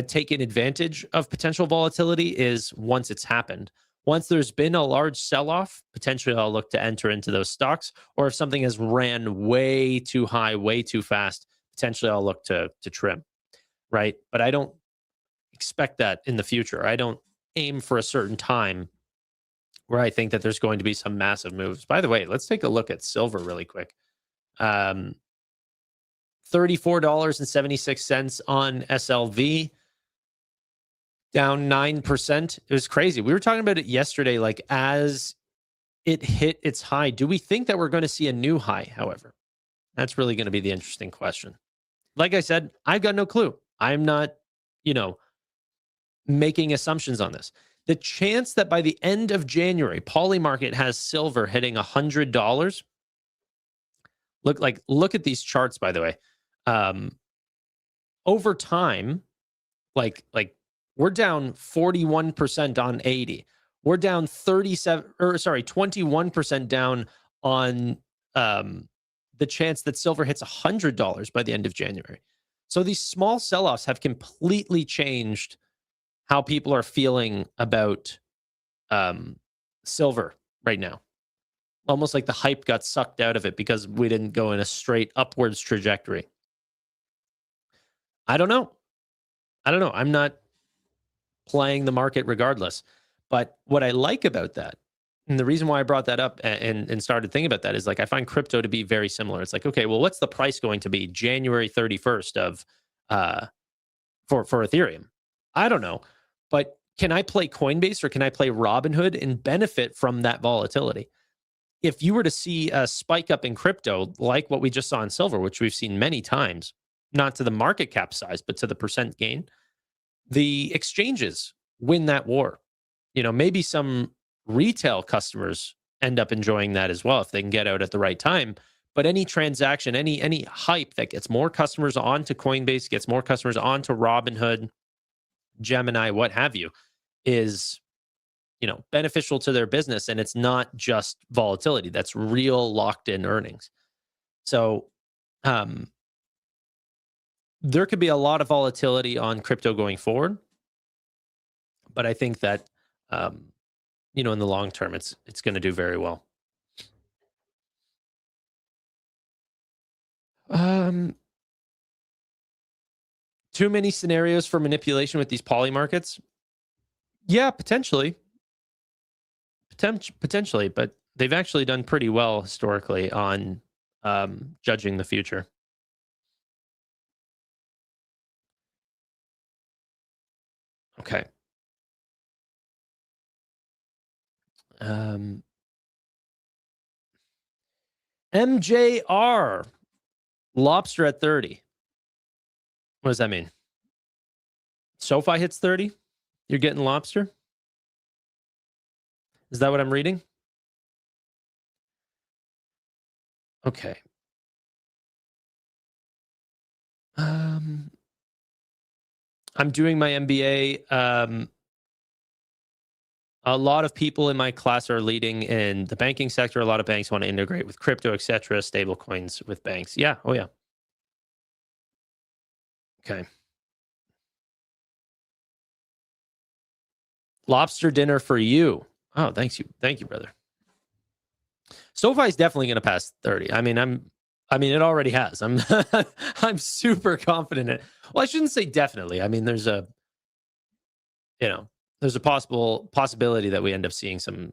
taken advantage of potential volatility is once it's happened. Once there's been a large sell-off, potentially I'll look to enter into those stocks. Or if something has ran way too high, way too fast, potentially I'll look to trim, right? But I don't expect that in the future. I don't aim for a certain time where I think that there's going to be some massive moves. By the way, let's take a look at silver really quick. $34.76 on SLV, down 9%. It was crazy. We were talking about it yesterday, like as it hit its high. Do we think that we're going to see a new high, however? That's really going to be the interesting question. Like I said, I've got no clue. I'm not, making assumptions on this. The chance that by the end of January, Polymarket has silver hitting $100. Look at these charts, by the way. Over time, like we're down 41% on 80. We're down 21% down on the chance that silver hits $100 by the end of January. So these small sell-offs have completely changed how people are feeling about silver right now. Almost like the hype got sucked out of it because we didn't go in a straight upwards trajectory. I don't know. I'm not playing the market regardless. But what I like about that, and the reason why I brought that up and started thinking about that is like I find crypto to be very similar. It's like, okay, well, what's the price going to be January 31st of for Ethereum? I don't know. But can I play Coinbase or can I play Robinhood and benefit from that volatility? If you were to see a spike up in crypto, like what we just saw in silver, which we've seen many times, not to the market cap size, but to the percent gain, the exchanges win that war. Maybe some retail customers end up enjoying that as well if they can get out at the right time. But any transaction, any hype that gets more customers onto Coinbase, gets more customers onto Robinhood, Gemini, what have you, is beneficial to their business. And it's not just volatility. That's real locked in earnings. So there could be a lot of volatility on crypto going forward. But I think that, in the long term, it's going to do very well. Too many scenarios for manipulation with these poly markets? Yeah, potentially. Potentially, but they've actually done pretty well historically on judging the future. Okay. MJR, lobster at 30. What does that mean? SoFi hits 30? You're getting lobster? Is that what I'm reading? Okay. I'm doing my MBA. A lot of people in my class are leading in the banking sector. A lot of banks want to integrate with crypto, etc., stable coins with banks. Yeah. Oh, yeah. Okay. Lobster dinner for you. Oh, thank you, brother. SoFi is definitely going to pass 30. I mean, it already has. I'm super confident in it. Well, I shouldn't say definitely. I mean, there's a possibility that we end up seeing some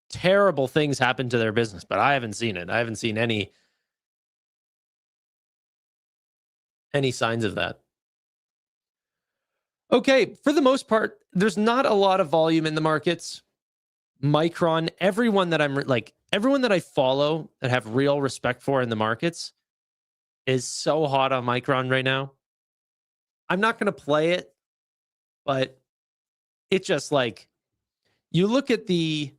terrible things happen to their business, but I haven't seen it. I haven't seen any signs of that. Okay, for the most part, there's not a lot of volume in the markets. Micron, everyone that I follow that have real respect for in the markets is so hot on Micron right now. I'm not going to play it, but it just you look at the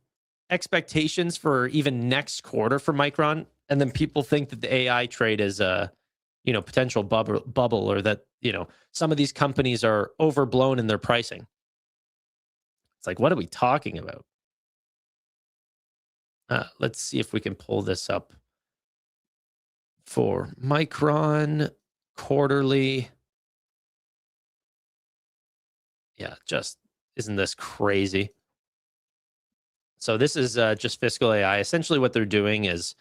expectations for even next quarter for Micron, and then people think that the AI trade is a potential bubble, or that some of these companies are overblown in their pricing. It's like, what are we talking about? Let's see if we can pull this up for Micron quarterly. Yeah, just isn't this crazy? So this is just Fiscal AI. Essentially what they're doing is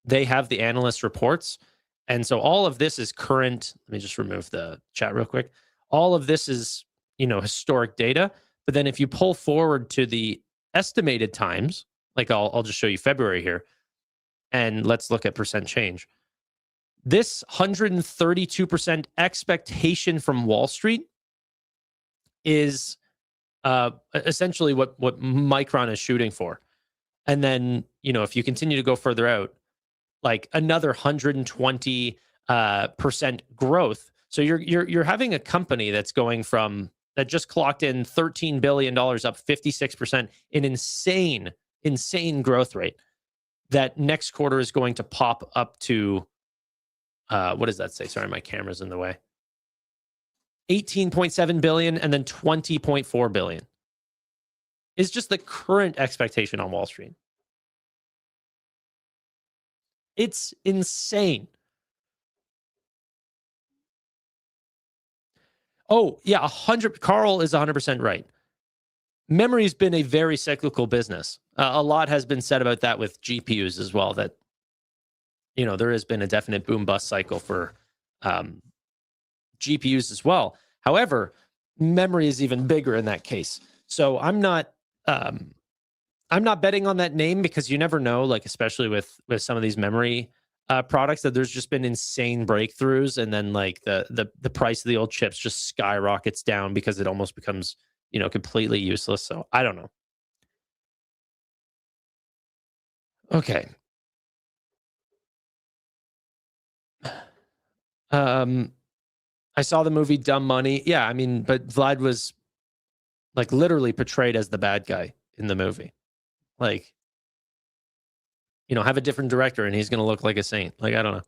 they have the analyst reports. And so all of this is current. Let me just remove the chat real quick. All of this is, historic data. But then if you pull forward to the estimated times, like I'll just show you February here, and let's look at percent change. This 132% expectation from Wall Street is essentially what Micron is shooting for. And then, if you continue to go further out, like another 120% growth. So you're having a company that's going from that just clocked in $13 billion, up 56%, an insane growth rate. That next quarter is going to pop up to what does that say? Sorry, my camera's in the way. 18.7 billion and then 20.4 billion is just the current expectation on Wall Street. It's insane. Oh, yeah, 100. Carl is 100% right. Memory's been a very cyclical business. A lot has been said about that with GPUs as well, that, there has been a definite boom bust cycle for GPUs as well. However, memory is even bigger in that case. So I'm not betting on that name because you never know, like especially with some of these memory products, that there's just been insane breakthroughs, and then like the price of the old chips just skyrockets down because it almost becomes completely useless. So I don't know. Okay. I saw the movie Dumb Money. Yeah, I mean, but Vlad was like literally portrayed as the bad guy in the movie. Like, have a different director and he's going to look like a saint. Like, I don't know.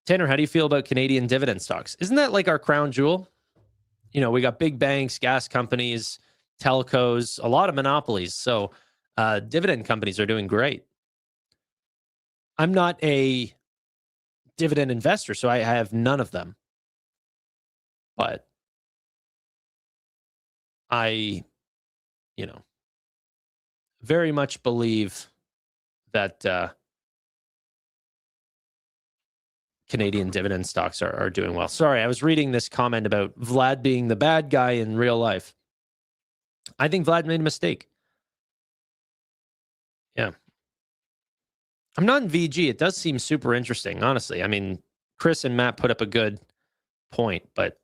Tanner, how do you feel about Canadian dividend stocks? Isn't that like our crown jewel? We got big banks, gas companies, telcos, a lot of monopolies. So dividend companies are doing great. I'm not a dividend investor, so I have none of them. But I, very much believe that Canadian dividend stocks are doing well. Sorry, I was reading this comment about Vlad being the bad guy in real life. I think Vlad made a mistake. Yeah. I'm not in VG. It does seem super interesting, honestly. I mean, Chris and Matt put up a good point, but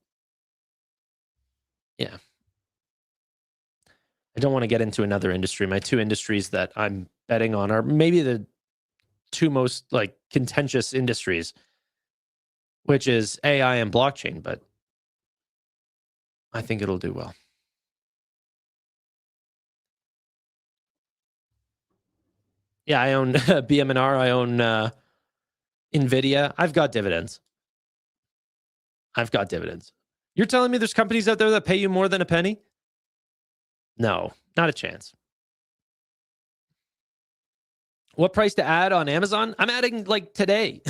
yeah. I don't want to get into another industry. My two industries that I'm betting on are maybe the two most like contentious industries, which is AI and blockchain, but I think it'll do well. Yeah, I own BM&R. I own NVIDIA. I've got dividends. You're telling me there's companies out there that pay you more than a penny? No, not a chance. What price to add on Amazon? I'm adding like today.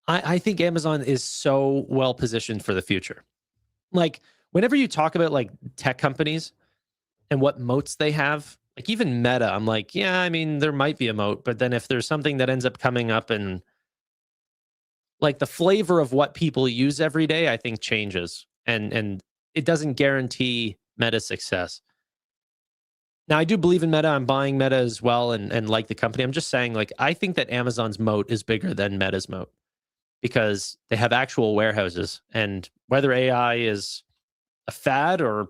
I think Amazon is so well positioned for the future. Like whenever you talk about like tech companies and what moats they have, like even Meta, I'm like, yeah, I mean, there might be a moat, but then if there's something that ends up coming up and like the flavor of what people use every day, I think changes, and it doesn't guarantee Meta's success. Now, I do believe in Meta. I'm buying Meta as well and like the company. I'm just saying, like, I think that Amazon's moat is bigger than Meta's moat because they have actual warehouses. And whether AI is a fad or,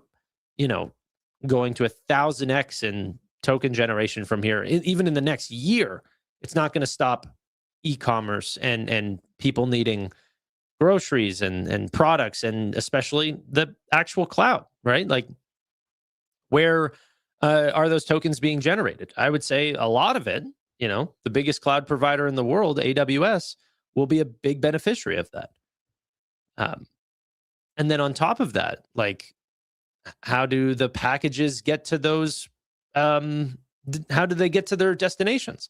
going to 1,000x in token generation from here, even in the next year, it's not going to stop e-commerce and people needing groceries and products, and especially the actual cloud, right? Like, where are those tokens being generated? I would say a lot of it, the biggest cloud provider in the world, AWS, will be a big beneficiary of that. And then on top of that, like, how do the packages get to those? How do they get to their destinations?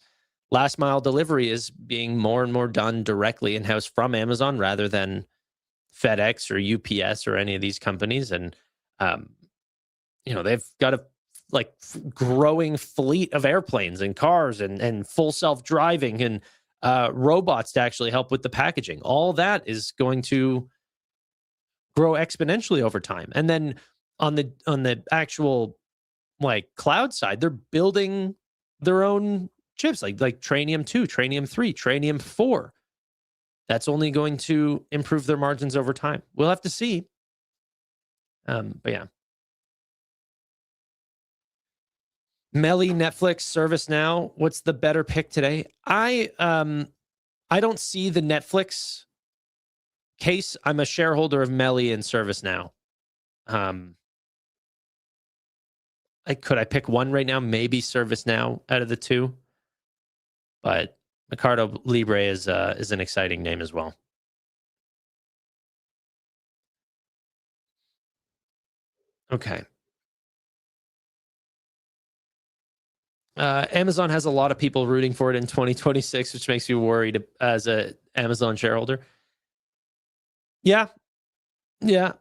Last mile delivery is being more and more done directly in-house from Amazon rather than FedEx or UPS or any of these companies. And, they've got a growing fleet of airplanes and cars and full self-driving and robots to actually help with the packaging. All that is going to grow exponentially over time. And then on the actual cloud side, they're building their own chips like Trainium 2, Trainium 3, Trainium 4. That's only going to improve their margins over time. We'll have to see. But yeah. Melly, Netflix, ServiceNow. What's the better pick today? I don't see the Netflix case. I'm a shareholder of Melly and ServiceNow. Could I pick one right now? Maybe ServiceNow out of the two. But Mercado Libre is an exciting name as well. Okay. Amazon has a lot of people rooting for it in 2026, which makes me worried as a Amazon shareholder. Yeah. I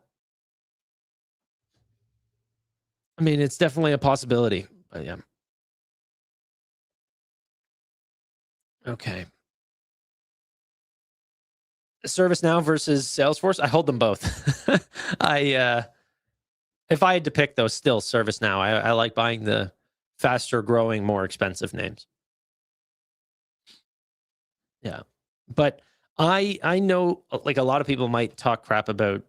mean, it's definitely a possibility, but yeah. Okay. ServiceNow versus Salesforce. I hold them both. If I had to pick, though, still ServiceNow. I like buying the faster growing, more expensive names. Yeah. But I know a lot of people might talk crap about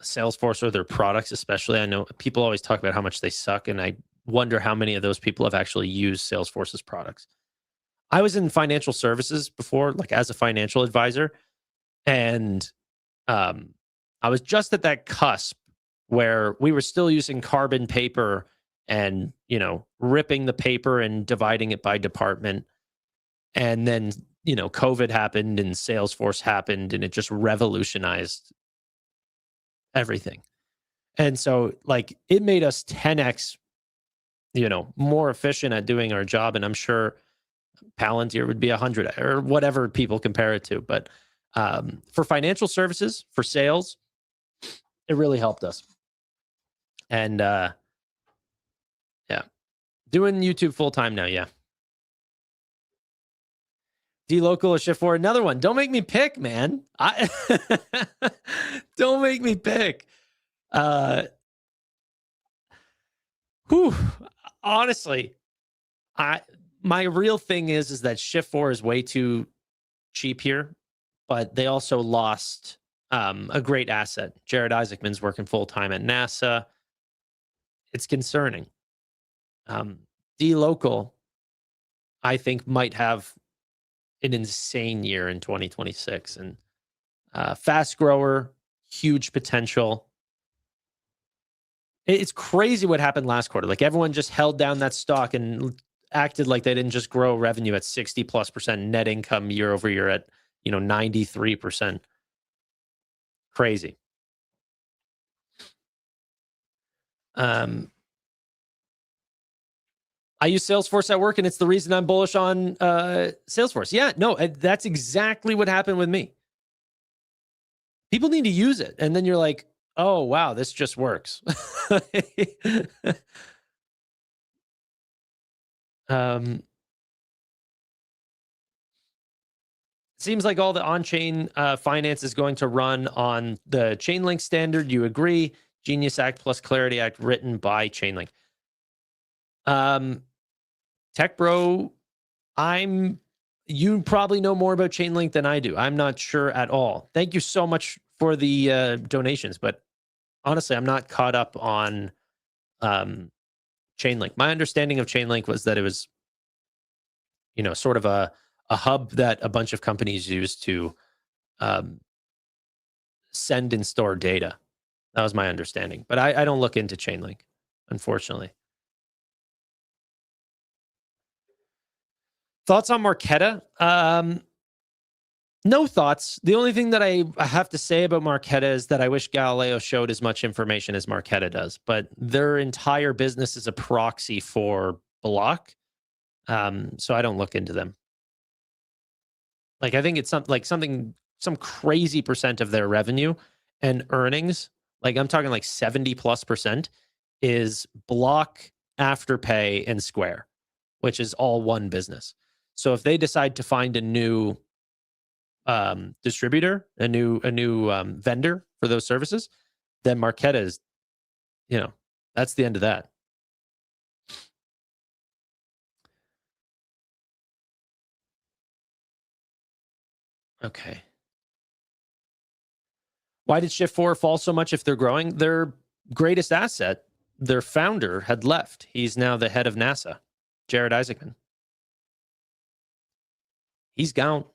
Salesforce or their products, especially. I know people always talk about how much they suck, and I wonder how many of those people have actually used Salesforce's products. I was in financial services before, as a financial advisor, and I was just at that cusp where we were still using carbon paper and, ripping the paper and dividing it by department. And then, COVID happened and Salesforce happened, and it just revolutionized everything. And so it made us 10x, more efficient at doing our job. And I'm sure Palantir would be 100 or whatever people compare it to. But for financial services, for sales, it really helped us. And yeah, doing YouTube full time now. Yeah. D-Local or Shift4. Another one. Don't make me pick, man. Don't make me pick. Honestly, my real thing is that Shift4 is way too cheap here, but they also lost a great asset. Jared Isaacman's working full time at NASA. It's concerning. D-Local, I think, might have an insane year in 2026, and fast grower, huge potential. It's crazy what happened last quarter. Everyone just held down that stock and acted like they didn't just grow revenue at 60+%, net income year over year at 93%. Crazy. I use Salesforce at work, and it's the reason I'm bullish on Salesforce. Yeah, no, that's exactly what happened with me. People need to use it, and then you're like, oh, wow, this just works. Seems like all the on-chain finance is going to run on the Chainlink standard. You agree? Genius Act plus Clarity Act written by Chainlink. Tech Bro, you probably know more about Chainlink than I do. I'm not sure at all. Thank you so much for the donations, but honestly, I'm not caught up on Chainlink. My understanding of Chainlink was that it was, sort of a hub that a bunch of companies use to send and store data. That was my understanding, but I don't look into Chainlink, unfortunately. Thoughts on Marqeta? No thoughts. The only thing that I have to say about Marqeta is that I wish Galileo showed as much information as Marqeta does, but their entire business is a proxy for Block. So I don't look into them. Like, I think it's some crazy percent of their revenue and earnings. Like, I'm talking like 70+% is Block, Afterpay, and Square, which is all one business. So if they decide to find a new distributor, a new vendor for those services, then Marqeta is, that's the end of that. Okay. Why did Shift4 fall so much if they're growing? Their greatest asset, their founder, had left. He's now the head of NASA, Jared Isaacman. He's gone.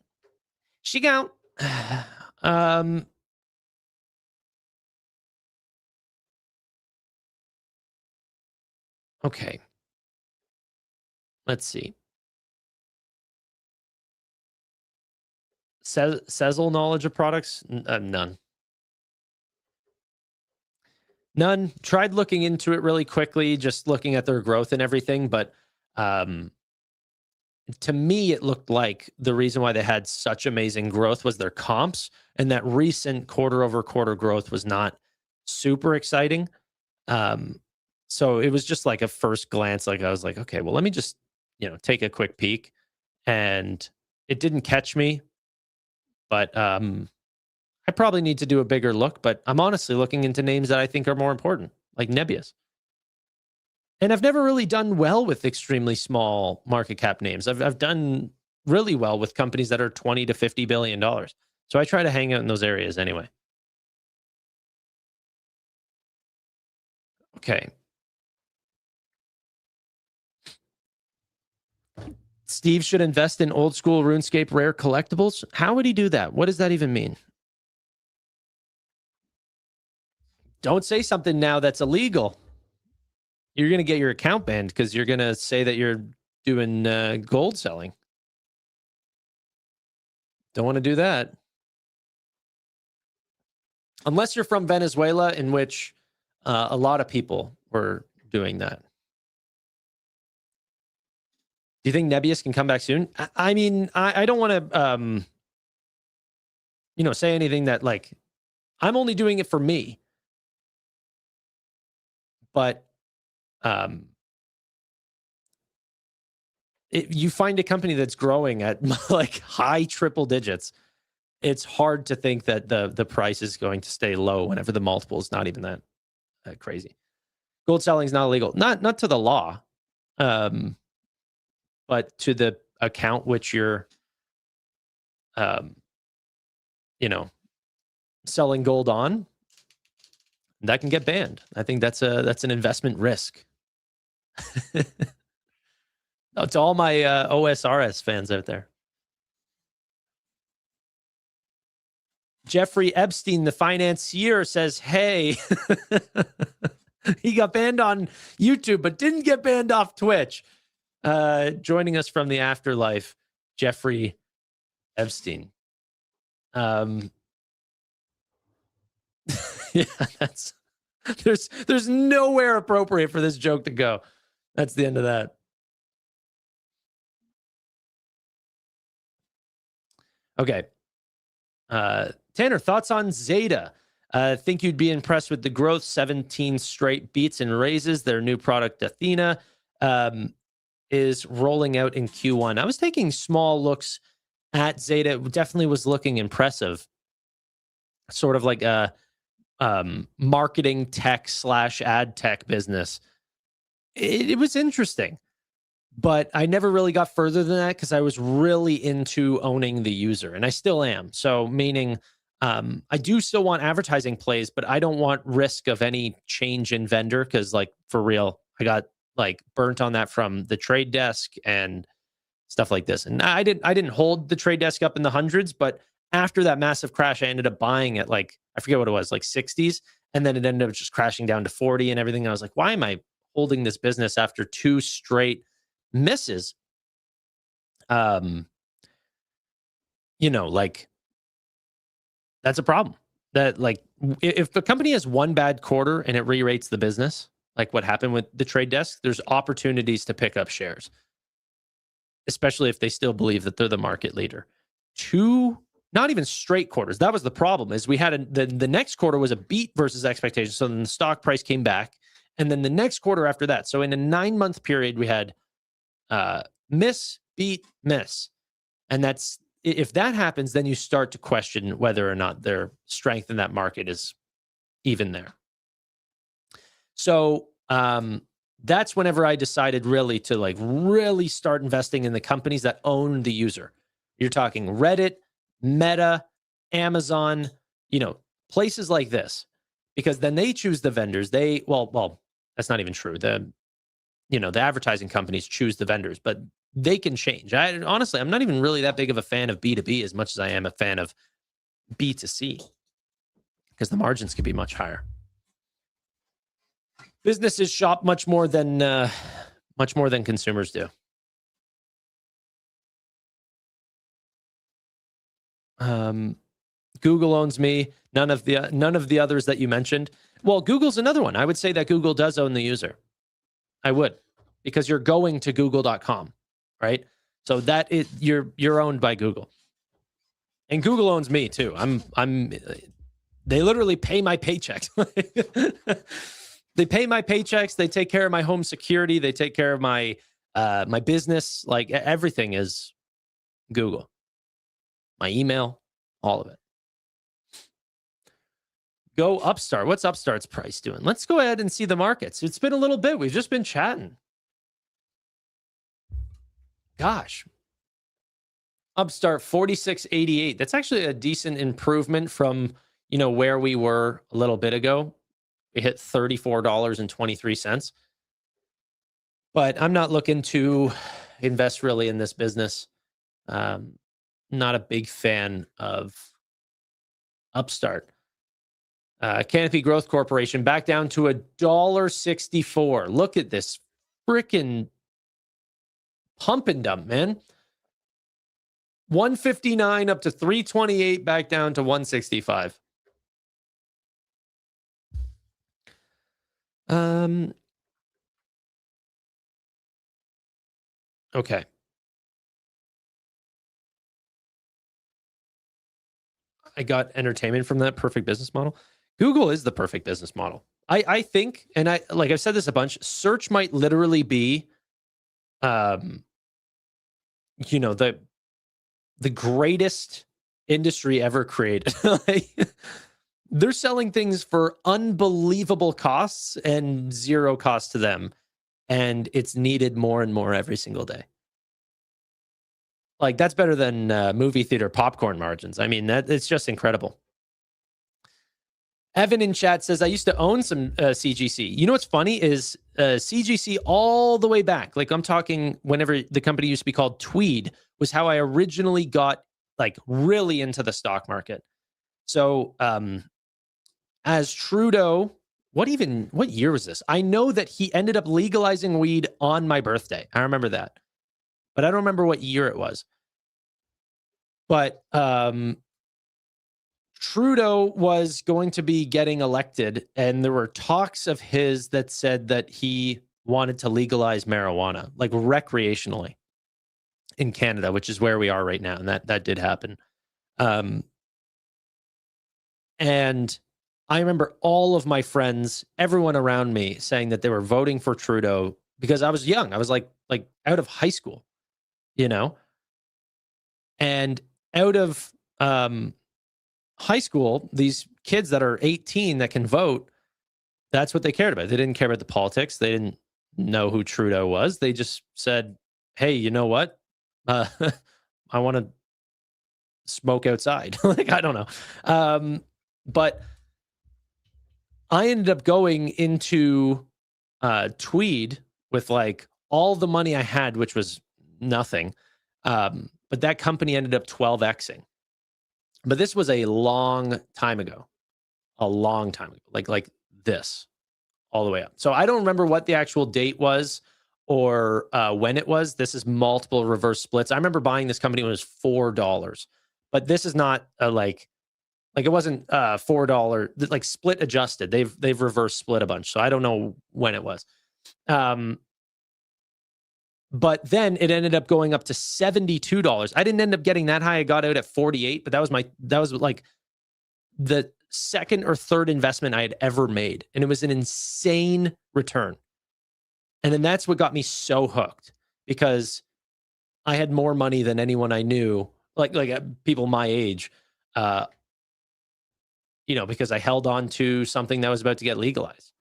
She gone. Okay. Let's see. Sezzle knowledge of products? None. None. Tried looking into it really quickly, just looking at their growth and everything. But to me, it looked like the reason why they had such amazing growth was their comps, and that recent quarter-over-quarter growth was not super exciting. So it was just like a first glance. Like, I was like, okay, well, let me just, take a quick peek. And it didn't catch me. But I probably need to do a bigger look, but I'm honestly looking into names that I think are more important, like Nebius. And I've never really done well with extremely small market cap names. I've done really well with companies that are $20 to $50 billion. So I try to hang out in those areas anyway. Okay. Steve should invest in old school RuneScape rare collectibles. How would he do that? What does that even mean? Don't say something now that's illegal. You're going to get your account banned because you're going to say that you're doing gold selling. Don't want to do that. Unless you're from Venezuela, in which a lot of people were doing that. Do you think Nebius can come back soon? I mean, I don't want to, say anything that, like, I'm only doing it for me. But you find a company that's growing at like high triple digits, it's hard to think that the price is going to stay low whenever the multiple is not even that crazy. Gold selling is not illegal, not to the law, but to the account which you're, selling gold on. That can get banned. I think that's an investment risk. To all my OSRS fans out there. Jeffrey Epstein, the financier, says, hey, he got banned on YouTube, but didn't get banned off Twitch. Joining us from the afterlife, Jeffrey Epstein. Yeah, there's nowhere appropriate for this joke to go. That's the end of that. Okay. Tanner, thoughts on Zeta? Think you'd be impressed with the growth, 17 straight beats and raises. Their new product, Athena, is rolling out in Q1. I was taking small looks at Zeta. It definitely was looking impressive. Sort of like a marketing tech / ad tech business. It was interesting, but I never really got further than that because I was really into owning the user, and I still am. So meaning I do still want advertising plays, but I don't want risk of any change in vendor because, like, for real, I got like burnt on that from the trade desk and stuff like this. And I didn't hold the trade desk up in the hundreds, but after that massive crash, I ended up buying it, like, I forget what it was, like 60s. And then it ended up just crashing down to 40 and everything. And I was like, why am I holding this business after 2 straight misses? Like That's a problem. That like if the company has one bad quarter and it re-rates the business, like what happened with the trade desk, there's opportunities to pick up shares, especially if they still believe that they're the market leader. Two, not even straight quarters. That was the problem. Is we had the next quarter was a beat versus expectation. So then the stock price came back, and then the next quarter after that. So in a 9-month period, we had miss, beat, miss, and that's if that happens, then you start to question whether or not their strength in that market is even there. So that's whenever I decided really to like really start investing in the companies that own the user. You're talking Reddit, Meta, Amazon, places like this, because then they choose the vendors. Well, that's not even true. The advertising companies choose the vendors, but they can change. Honestly, I'm not even really that big of a fan of B2B as much as I am a fan of B2C, because the margins can be much higher. Businesses shop much more than consumers do. Google owns me. None of the others that you mentioned. Well, Google's another one. I would say that Google does own the user. I would, because you're going to google.com, right? So you're owned by Google. And Google owns me too. They literally pay my paychecks. They pay my paychecks. They take care of my home security. They take care of my my business. Like everything is Google. My email, all of it. Go Upstart. What's Upstart's price doing? Let's go ahead and see the markets. It's been a little bit. We've just been chatting. Gosh. Upstart 46.88. That's actually a decent improvement from, where we were a little bit ago. We hit $34.23. But I'm not looking to invest really in this business. Not a big fan of Upstart. Canopy Growth Corporation back down to $1.64. Look at this freaking pump and dump, man. 159 up to 328, back down to 165. Okay. I got entertainment from that perfect business model. Google is the perfect business model. I think, and I've said this a bunch, search might literally be, the greatest industry ever created. They're selling things for unbelievable costs and zero cost to them. And it's needed more and more every single day. Like, that's better than movie theater popcorn margins. I mean, it's just incredible. Evan in chat says, I used to own some CGC. You know what's funny is CGC all the way back. Like, I'm talking whenever the company used to be called Tweed was how I originally got like really into the stock market. So as Trudeau, what year was this? I know that he ended up legalizing weed on my birthday. I remember that. But I don't remember what year it was. But Trudeau was going to be getting elected, and there were talks of his that said that he wanted to legalize marijuana, like recreationally in Canada, which is where we are right now. And that did happen. And I remember all of my friends, everyone around me saying that they were voting for Trudeau because I was young. I was like out of high school, and out of high school, these kids that are 18 that can vote, that's what they cared about. They didn't care about the politics. They didn't know who Trudeau was. They just said, hey, you know what? I want to smoke outside. Like, I don't know. But I ended up going into Tweed with like all the money I had, which was nothing. But that company ended up 12xing. But this was a long time ago. Like this, all the way up. So I don't remember what the actual date was or when it was. This is multiple reverse splits. I remember buying this company when it was $4. But this is not a Like it wasn't $4, like split adjusted. They've reverse split a bunch. So I don't know when it was. But then it ended up going up to $72. I didn't end up getting that high. I got out at 48, but that was like the second or third investment I had ever made. And it was an insane return. And then that's what got me so hooked, because I had more money than anyone I knew, like people my age, because I held on to something that was about to get legalized.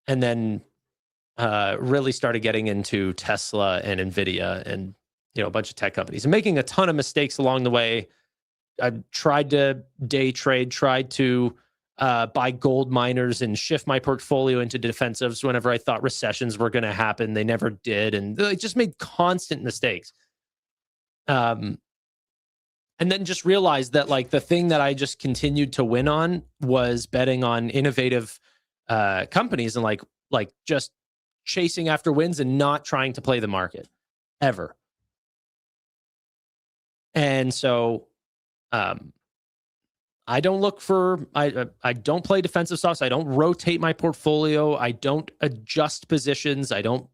And then really started getting into Tesla and Nvidia and, a bunch of tech companies, and making a ton of mistakes along the way. I tried to day trade, tried to buy gold miners and shift my portfolio into defensives whenever I thought recessions were going to happen. They never did. And I just made constant mistakes. And then just realized that like the thing that I just continued to win on was betting on innovative companies, and like just chasing after wins and not trying to play the market ever. And so I don't look for, I don't play defensive stocks. I don't rotate my portfolio. I don't adjust positions. I don't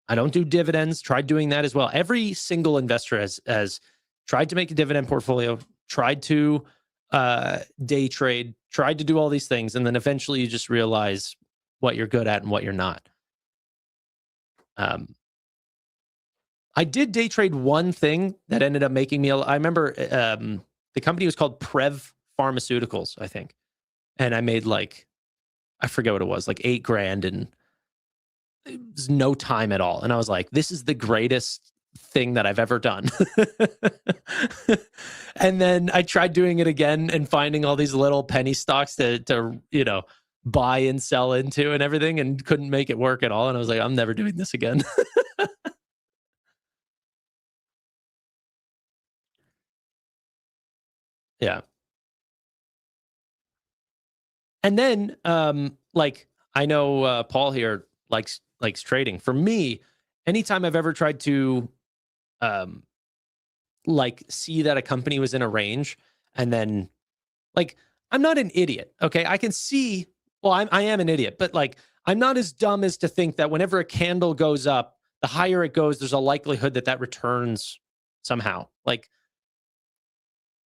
do dividends. Tried doing that as well. Every single investor has tried to make a dividend portfolio, tried to day trade, tried to do all these things. And then eventually you just realize what you're good at and what you're not. I did day trade one thing that ended up making me, I remember the company was called Prev Pharmaceuticals, I think. And I made I forget what it was, like $8,000, and it was no time at all. And I was like, this is the greatest thing that I've ever done. And then I tried doing it again and finding all these little penny stocks to buy and sell into and everything, and couldn't make it work at all. And I was like, I'm never doing this again. Yeah. And then, I know Paul here likes trading. For me, anytime I've ever tried to, see that a company was in a range, and then, I'm not an idiot, okay? I can see. Well, I am an idiot, but I'm not as dumb as to think that whenever a candle goes up, the higher it goes, there's a likelihood that returns somehow.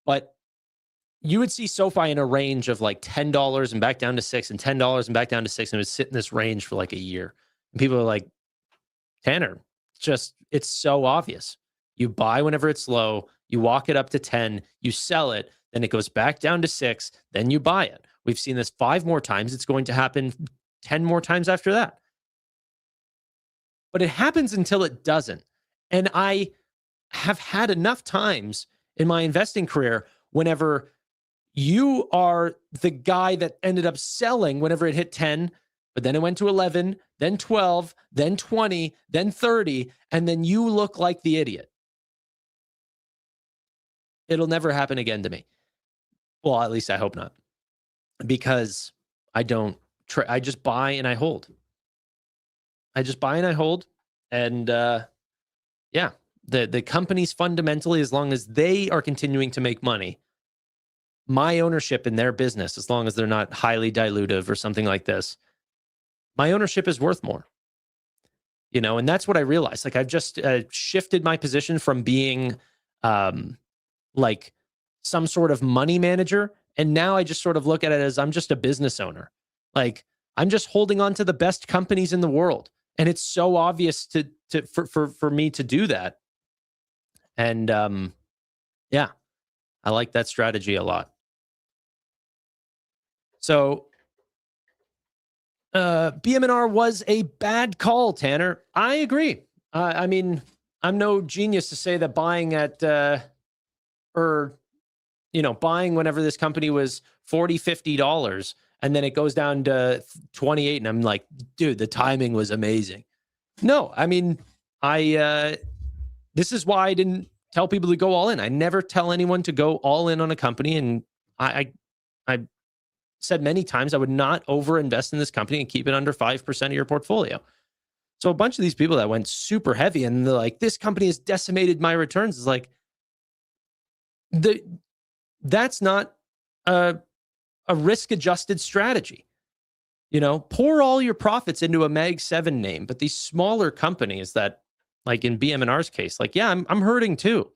But you would see SoFi in a range of $10 and back down to $6, and $10 and back down to $6, and it would sit in this range for a year. And people are like, Tanner, it's so obvious. You buy whenever it's low, you walk it up to 10, you sell it, then it goes back down to 6, then you buy it. We've seen this 5 more times. It's going to happen 10 more times after that. But it happens until it doesn't. And I have had enough times in my investing career whenever you are the guy that ended up selling whenever it hit 10, but then it went to 11, then 12, then 20, then 30, and then you look like the idiot. It'll never happen again to me. Well, at least I hope not. Because I don't, I just buy and I hold. And yeah, the companies fundamentally, as long as they are continuing to make money, my ownership in their business, as long as they're not highly dilutive or something like this, my ownership is worth more. And that's what I realized. I've just shifted my position from being some sort of money manager, and now I just sort of look at it as I'm just a business owner. I'm just holding on to the best companies in the world, and it's so obvious for me to do that. And yeah, I like that strategy a lot. So BMNR was a bad call, Tanner. I agree. I mean, I'm no genius to say that buying at buying whenever this company was $40, $50, and then it goes down to 28, and I'm like, dude, the timing was amazing. No, I mean, this is why I didn't tell people to go all in. I never tell anyone to go all in on a company, and I said many times I would not overinvest in this company and keep it under 5% of your portfolio. So a bunch of these people that went super heavy and they're like, this company has decimated my returns, is like, that's not a risk-adjusted strategy. You know, pour all your profits into a Mag 7 name, but these smaller companies that, like in BM&R's case, like, yeah, I'm hurting too.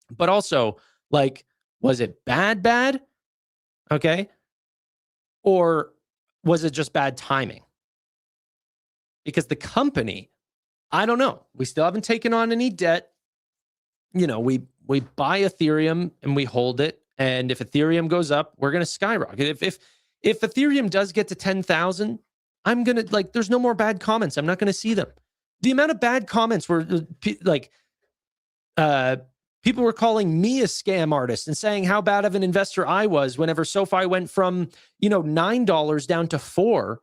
But also, like, was it bad? Okay. Or was it just bad timing? Because the company, I don't know. We still haven't taken on any debt. You know, we buy Ethereum and we hold it. And if Ethereum goes up, we're going to skyrocket. If Ethereum does get to 10,000, I'm going to, like, there's no more bad comments. I'm not going to see them. The amount of bad comments were like, people were calling me a scam artist and saying how bad of an investor I was whenever SoFi went from, you know, $9 down to $4.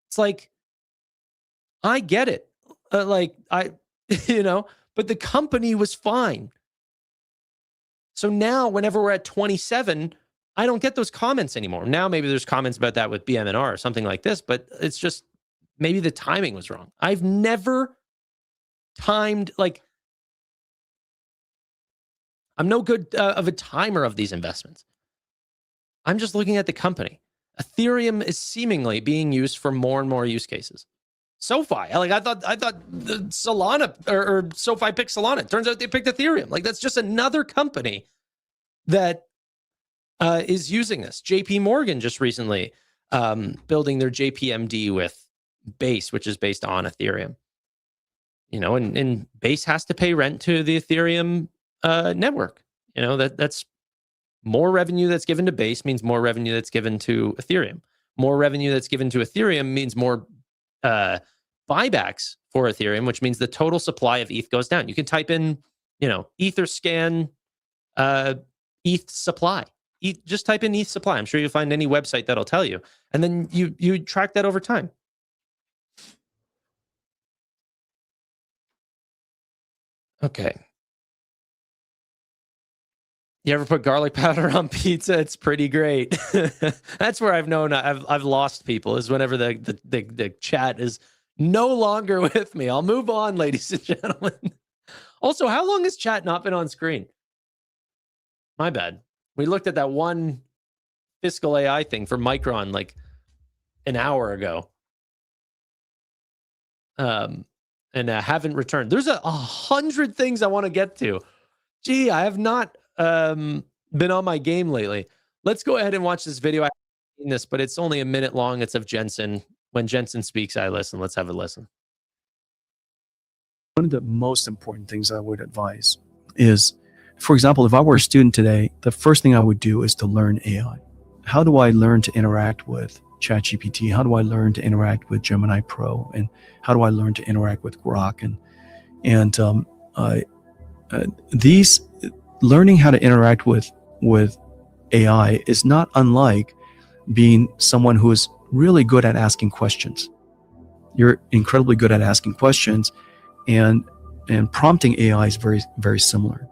It's like, I get it. You know, but the company was fine. So now whenever we're at 27, I don't get those comments anymore. Now maybe there's comments about that with BM&R or something like this, but it's just maybe the timing was wrong. I've never timed, like, I'm no good of a timer of these investments. I'm just looking at the company. Ethereum is seemingly being used for more and more use cases. SoFi, like, I thought Solana or SoFi picked Solana. It turns out they picked Ethereum. Like, that's just another company that is using this. JP Morgan just recently building their JPMD with Base, which is based on Ethereum. You know, and Base has to pay rent to the Ethereum network. You know, that's more revenue that's given to Base means more revenue that's given to Ethereum. More revenue that's given to Ethereum means more buybacks for Ethereum, which means the total supply of ETH goes down. You can type in, you know, Etherscan ETH supply. Just type in ETH supply. I'm sure you'll find any website that'll tell you. And then you track that over time. Okay. You ever put garlic powder on pizza? It's pretty great. That's where I've known I've lost people, is whenever the chat is no longer with me. I'll move on, ladies and gentlemen. Also, how long has chat not been on screen? My bad. We looked at that one fiscal AI thing for Micron like an hour ago. And haven't returned. There's 100 things I want to get to. Gee, I have not been on my game lately. Let's go ahead and watch this video. I haven't seen this, but it's only a minute long. It's of Jensen. When Jensen speaks, I listen. Let's have a listen. One of the most important things I would advise is, for example, if I were a student today, the first thing I would do is to learn AI. How do I learn to interact with ChatGPT? How do I learn to interact with Gemini Pro? And how do I learn to interact with Grok? These learning how to interact with AI is not unlike being someone who is really good at asking questions. You're incredibly good at asking questions, and prompting AI is very, very similar.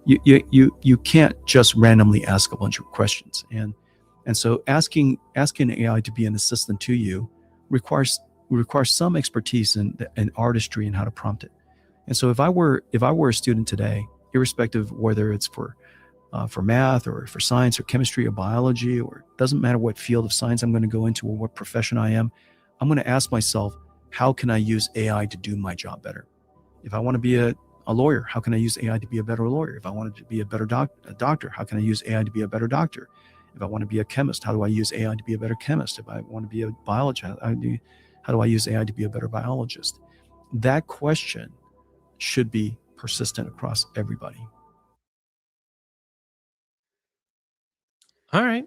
You can't just randomly ask a bunch of questions, and so asking AI to be an assistant to you requires some expertise and artistry in how to prompt it. And so if I were a student today, irrespective of whether it's for math or for science or chemistry or biology, or it doesn't matter what field of science I'm going to go into or what profession I am, I'm going to ask myself, how can I use AI to do my job better? If I want to be a lawyer, how can I use AI to be a better lawyer? If I wanted to be a better doctor, how can I use AI to be a better doctor? If I want to be a chemist, how do I use AI to be a better chemist? If I want to be a biologist, how do I use AI to be a better biologist? That question should be persistent across everybody. All right.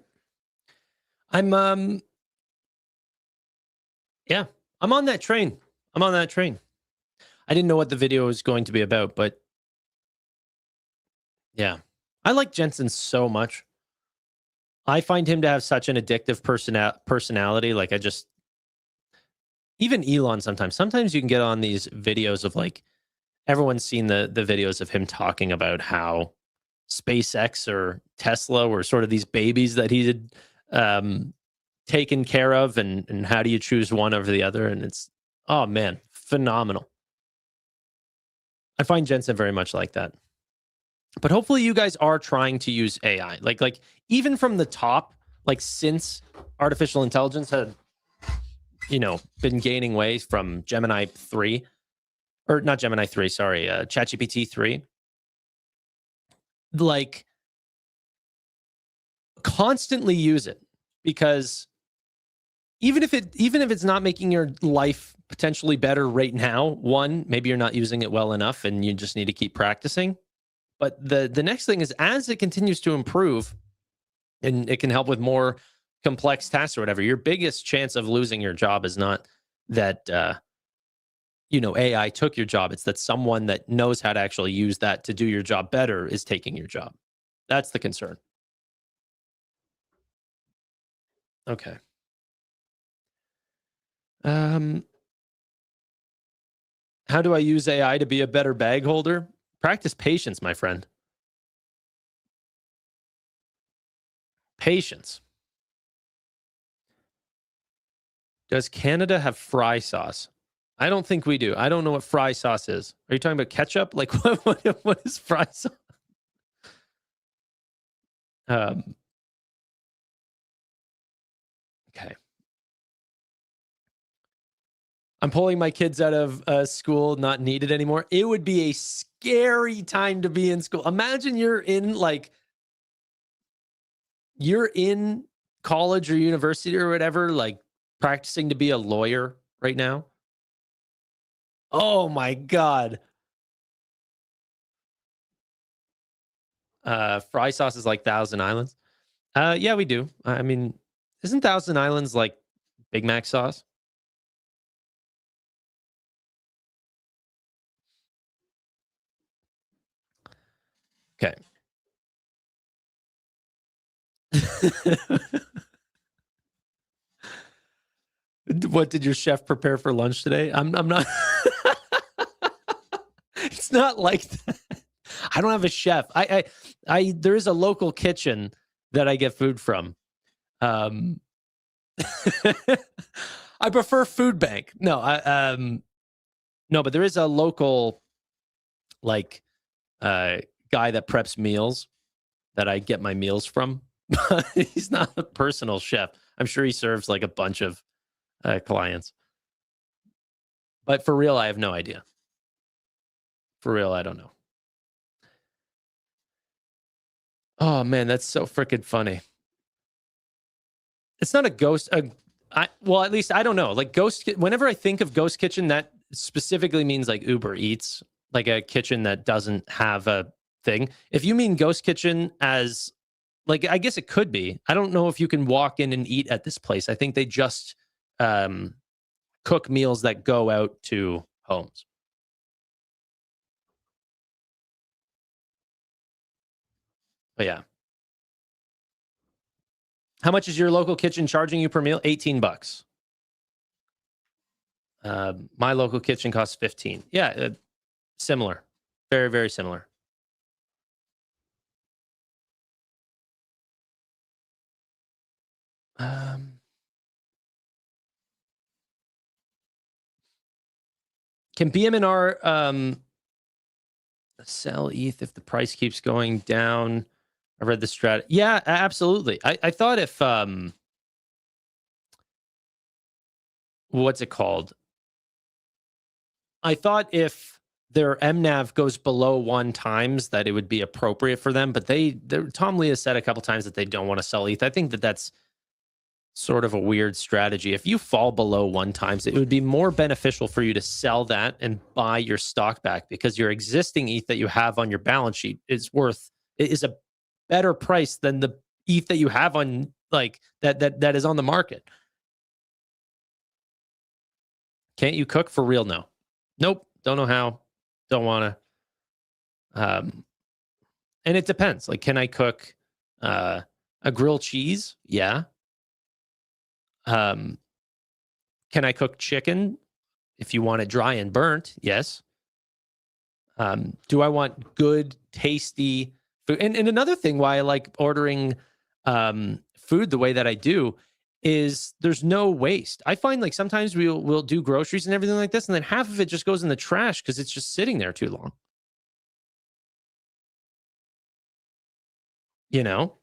I'm on that train. I didn't know what the video was going to be about, but yeah. I like Jensen so much. I find him to have such an addictive personality. Like, even Elon sometimes you can get on these videos of, like, everyone's seen the videos of him talking about how SpaceX or Tesla were sort of these babies that he had taken care of, and how do you choose one over the other? And it's, oh man, phenomenal. I find Jensen very much like that. But hopefully you guys are trying to use AI. Like even from the top, like since artificial intelligence had, been gaining way from Gemini 3, or not Gemini 3, sorry, ChatGPT 3. Like constantly use it, because even if it's not making your life potentially better right now, one, maybe you're not using it well enough and you just need to keep practicing. But the next thing is, as it continues to improve and it can help with more complex tasks or whatever, your biggest chance of losing your job is not that AI took your job. It's that someone that knows how to actually use that to do your job better is taking your job. That's the concern. Okay. How do I use AI to be a better bag holder? Practice patience, my friend. Patience. Does Canada have fry sauce? I don't think we do. I don't know what fry sauce is. Are you talking about ketchup? Like what is fry sauce? Okay. I'm pulling my kids out of school, not needed anymore. It would be a scary time to be in school. Imagine you're in college or university or whatever, like practicing to be a lawyer right now. Oh my God. Fry sauce is like Thousand Islands. Yeah, we do. I mean, isn't Thousand Islands like Big Mac sauce? Okay. What did your chef prepare for lunch today? I'm not. It's not like that. I don't have a chef. There is a local kitchen that I get food from. I prefer Food Bank. No, no, but there is a local guy that preps meals that I get my meals from. He's not a personal chef. I'm sure he serves like a bunch of clients. But for real, I have no idea. For real, I don't know. Oh man, that's so freaking funny. It's not a ghost. Well, at least I don't know. Like ghost. Whenever I think of ghost kitchen, that specifically means like Uber Eats, like a kitchen that doesn't have a thing. If you mean ghost kitchen as like, I guess it could be. I don't know if you can walk in and eat at this place. I think they just cook meals that go out to homes. But yeah. How much is your local kitchen charging you per meal? $18. My local kitchen costs $15. Yeah, similar. Very, very similar. Can BM&R sell ETH if the price keeps going down? I read the strat. Yeah, absolutely. I thought if what's it called? I thought if their MNAV goes below 1 times that it would be appropriate for them, but Tom Lee has said a couple times that they don't want to sell ETH. I think that's sort of a weird strategy. If you fall below 1 times, it would be more beneficial for you to sell that and buy your stock back, because your existing ETH that you have on your balance sheet is a better price than the ETH that you have on like that is on the market. Can't you cook for real? No. Nope. Don't know how. Don't want to. And it depends. Like, can I cook a grilled cheese? Yeah. Can I cook chicken if you want it dry and burnt? Yes. Do I want good, tasty food? And another thing why I like ordering food the way that I do is there's no waste. I find like sometimes we'll do groceries and everything like this, and then half of it just goes in the trash because it's just sitting there too long. you know?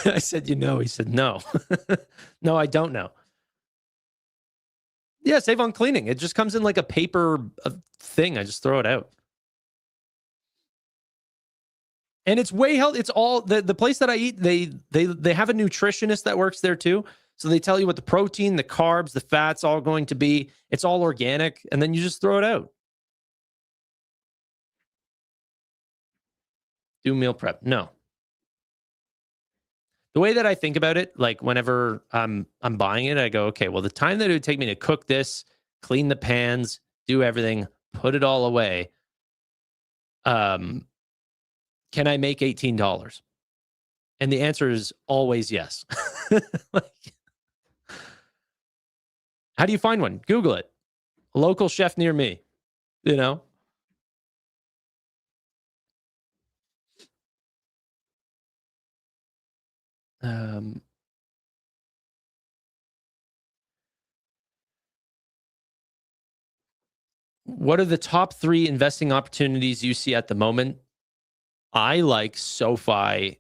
I said, you know, he said, no. No, I don't know. Yeah, save on cleaning. It just comes in like a paper thing. I just throw it out. And it's way healthy. It's all the place that I eat, they have a nutritionist that works there too. So they tell you what the protein, the carbs, the fats all going to be. It's all organic, and then you just throw it out. Do meal prep. No. The way that I think about it, like whenever I'm buying it, I go, okay, well, the time that it would take me to cook this, clean the pans, do everything, put it all away, can I make $18? And the answer is always yes. Like, how do you find one? Google it. A local chef near me, you know? What are the top 3 investing opportunities you see at the moment? I like SoFi,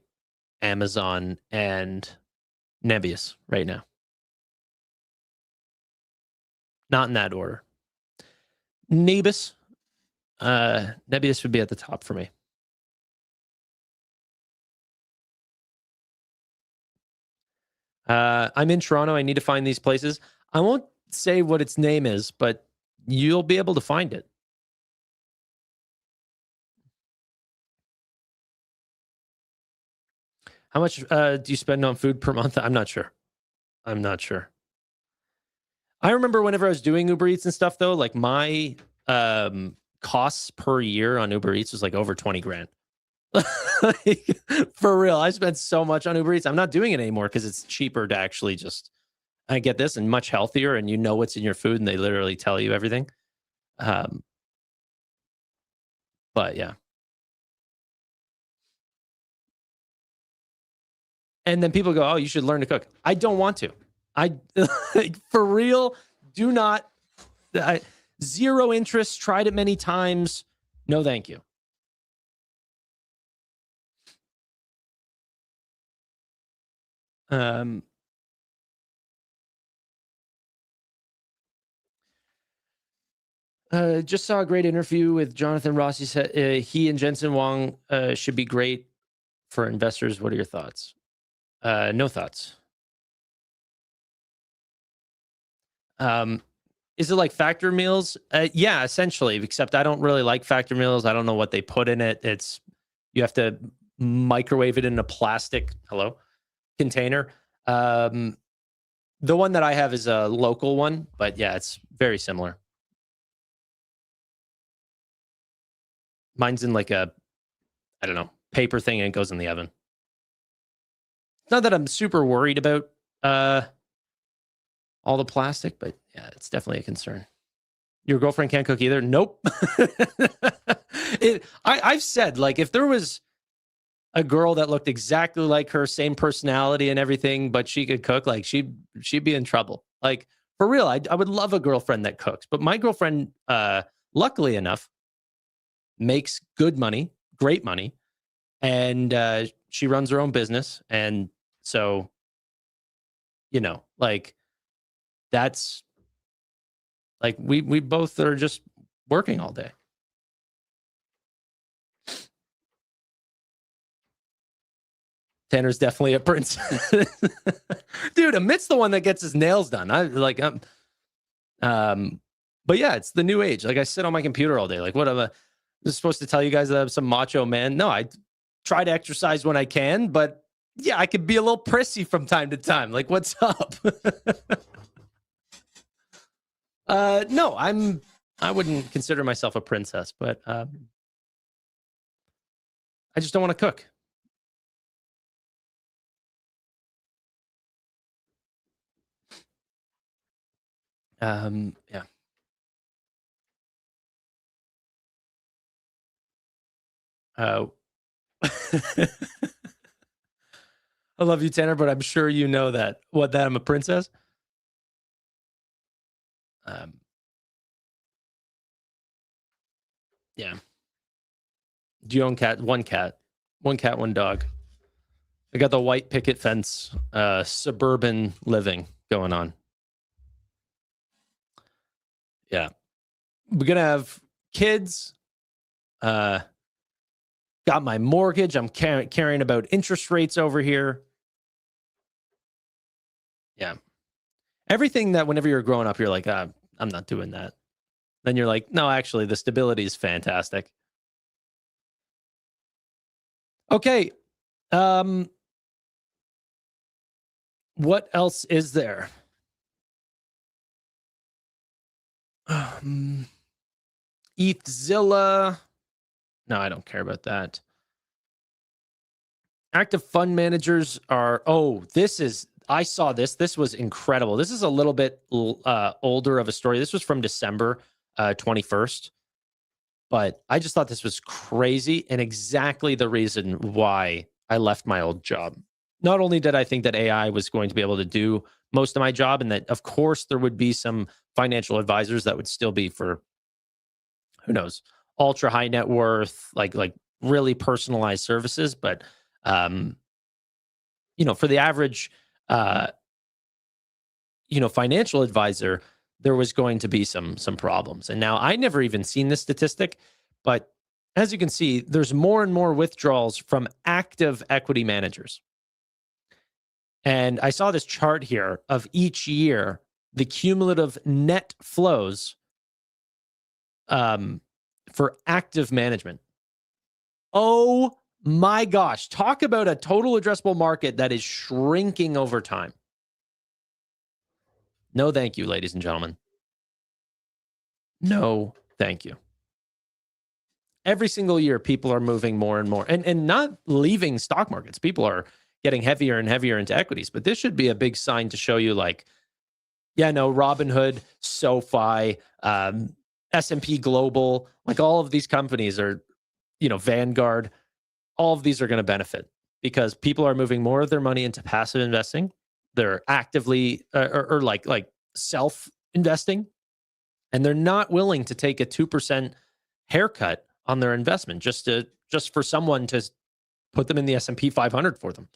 Amazon, and Nebius right now. Not in that order. Nebius would be at the top for me. I'm in Toronto. I need to find these places. I won't say what its name is, but you'll be able to find it. How much do you spend on food per month? I'm not sure. I remember whenever I was doing Uber Eats and stuff, though, like my costs per year on Uber Eats was like over 20 grand. Like, for real, I spent so much on Uber Eats. I'm not doing it anymore because it's cheaper to actually just, I get this, and much healthier, and you know what's in your food, and they literally tell you everything. But yeah. And then people go, oh, you should learn to cook. I don't want to. I like, for real, do not. Zero interest. Tried it many times. No, thank you. Just saw a great interview with Jonathan Ross. He said he and Jensen Wong should be great for investors. What are your thoughts? No thoughts. Is it like factor meals? Yeah, essentially, except I don't really like factor meals. I don't know what they put in it. You have to microwave it in a plastic container. The one that I have is a local one, but yeah, it's very similar. Mine's in like a, I don't know, paper thing, and it goes in the oven. Not that I'm super worried about all the plastic, but yeah, it's definitely a concern. Your girlfriend can't cook either? Nope. I've said, like, if there was a girl that looked exactly like her, same personality and everything, but she could cook, like she'd be in trouble. Like, for real, I would love a girlfriend that cooks. But my girlfriend, luckily enough, makes good money, great money, and she runs her own business. And so, you know, like, that's like we both are just working all day. Tanner's definitely a prince. Dude, Amit's the one that gets his nails done. But yeah, it's the new age. Like, I sit on my computer all day. Like, what am I supposed to tell you guys that I'm some macho man? No, I try to exercise when I can, but yeah, I could be a little prissy from time to time. Like, what's up? No, I wouldn't consider myself a princess, but I just don't want to cook. Yeah. I love you, Tanner, but I'm sure you know that. What, that I'm a princess? Yeah. Do you own cat? One cat. One cat, one dog. I got the white picket fence, suburban living going on. Yeah. We're going to have kids. Got my mortgage. I'm caring about interest rates over here. Yeah. Everything that whenever you're growing up, you're like, I'm not doing that. Then you're like, no, actually, the stability is fantastic. Okay. What else is there? ETHZilla. No, I don't care about that. Active fund managers are, I saw this. This was incredible. This is a little bit older of a story. This was from December 21st. But I just thought this was crazy and exactly the reason why I left my old job. Not only did I think that AI was going to be able to do most of my job, and that, of course, there would be some financial advisors that would still be for, who knows, ultra high net worth, like really personalized services. But, for the average, financial advisor, there was going to be some problems. And now I never even seen this statistic, but as you can see, there's more and more withdrawals from active equity managers. And I saw this chart here of each year, the cumulative net flows for active management. Oh my gosh, talk about a total addressable market that is shrinking over time. No, thank you, ladies and gentlemen. No, thank you. Every single year, people are moving more and more and not leaving stock markets. People are getting heavier and heavier into equities. But this should be a big sign to show you, like, yeah, no, Robinhood, SoFi, S&P Global, like all of these companies are, Vanguard, all of these are going to benefit because people are moving more of their money into passive investing. They're actively or like self-investing, and they're not willing to take a 2% haircut on their investment just for someone to put them in the S&P 500 for them.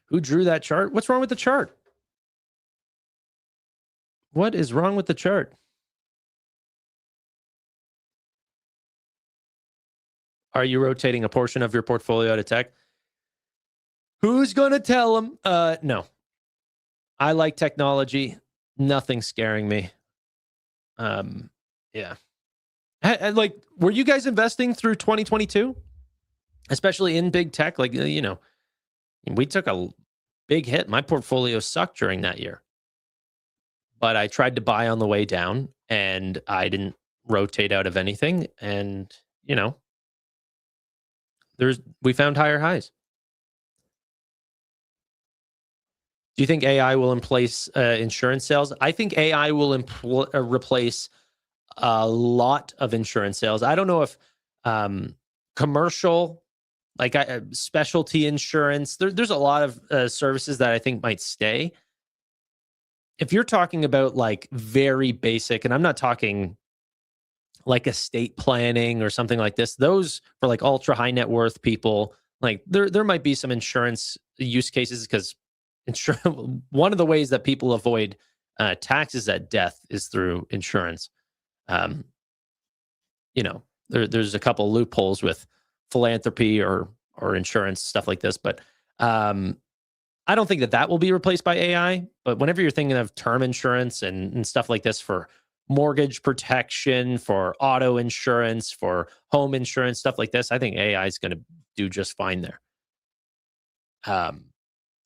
Who drew that chart? What's wrong with the chart? What is wrong with the chart? Are you rotating a portion of your portfolio to tech? Who's going to tell them? No. I like technology. Nothing's scaring me. Yeah. Like, were you guys investing through 2022? Especially in big tech? Like, we took a big hit. My portfolio sucked during that year. But I tried to buy on the way down, and I didn't rotate out of anything. And, we found higher highs. Do you think AI will replace insurance sales? I think AI will replace a lot of insurance sales. I don't know if commercial, like specialty insurance, there's a lot of services that I think might stay. If you're talking about like very basic, and I'm not talking like estate planning or something like this, those for like ultra high net worth people, like there might be some insurance use cases because one of the ways that people avoid taxes at death is through insurance. There's a couple loopholes with philanthropy or insurance, stuff like this, but I don't think that will be replaced by AI. But whenever you're thinking of term insurance and stuff like this for mortgage protection, for auto insurance, for home insurance, stuff like this, I think AI is going to do just fine there.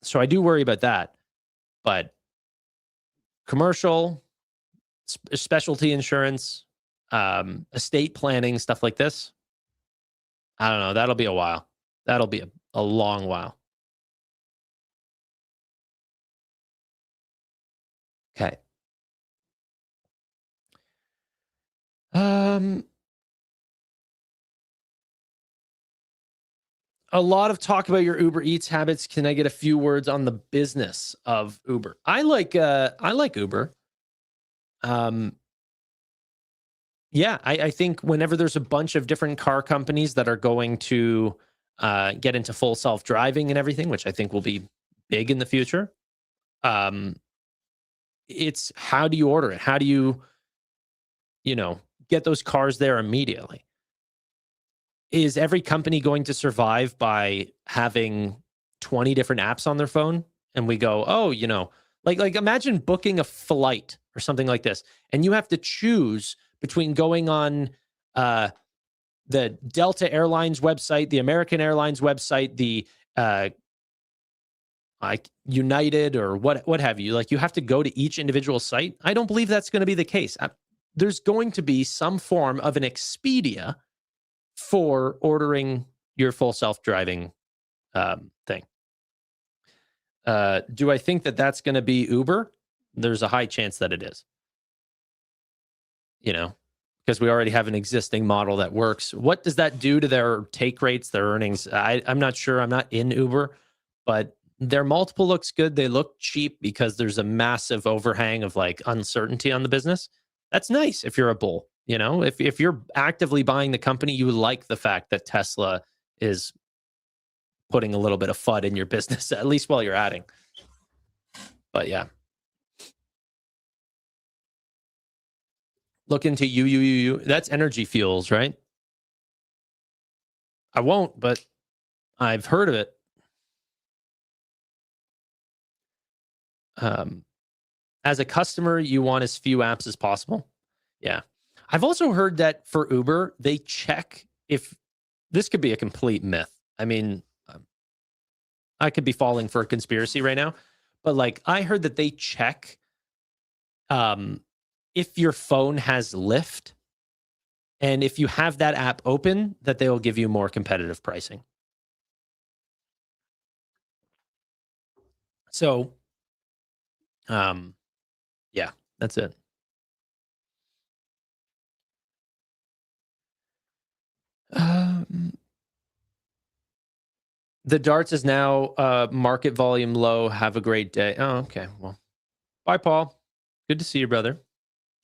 So I do worry about that. But commercial, specialty insurance, estate planning, stuff like this, I don't know. That'll be a while. That'll be a long while. Okay. A lot of talk about your Uber Eats habits. Can I get a few words on the business of Uber? I like Uber. Yeah, I think whenever there's a bunch of different car companies that are going to get into full self-driving and everything, which I think will be big in the future, it's how do you order it? How do you get those cars there immediately? Is every company going to survive by having 20 different apps on their phone? And we go, oh, like imagine booking a flight or something like this, and you have to choose between going on the Delta Airlines website, the American Airlines website, the like United or what have you. Like you have to go to each individual site. I don't believe that's going to be the case. There's going to be some form of an Expedia for ordering your full self-driving thing. Do I think that that's going to be Uber? There's a high chance that it is. Because we already have an existing model that works. What does that do to their take rates, their earnings? I'm not sure. I'm not in Uber, but their multiple looks good. They look cheap because there's a massive overhang of like uncertainty on the business. That's nice if you're a bull. If you're actively buying the company, you like the fact that Tesla is putting a little bit of FUD in your business, at least while you're adding. But yeah. Look into you. That's Energy Fuels, right? I won't, but I've heard of it. As a customer, you want as few apps as possible. Yeah. I've also heard that for Uber, they check if this could be a complete myth. I mean, I could be falling for a conspiracy right now, but like I heard that they check if your phone has Lyft, and if you have that app open, that they will give you more competitive pricing. So, yeah, that's it. The darts is now market volume low. Have a great day. Oh, okay. Well, bye, Paul. Good to see you, brother.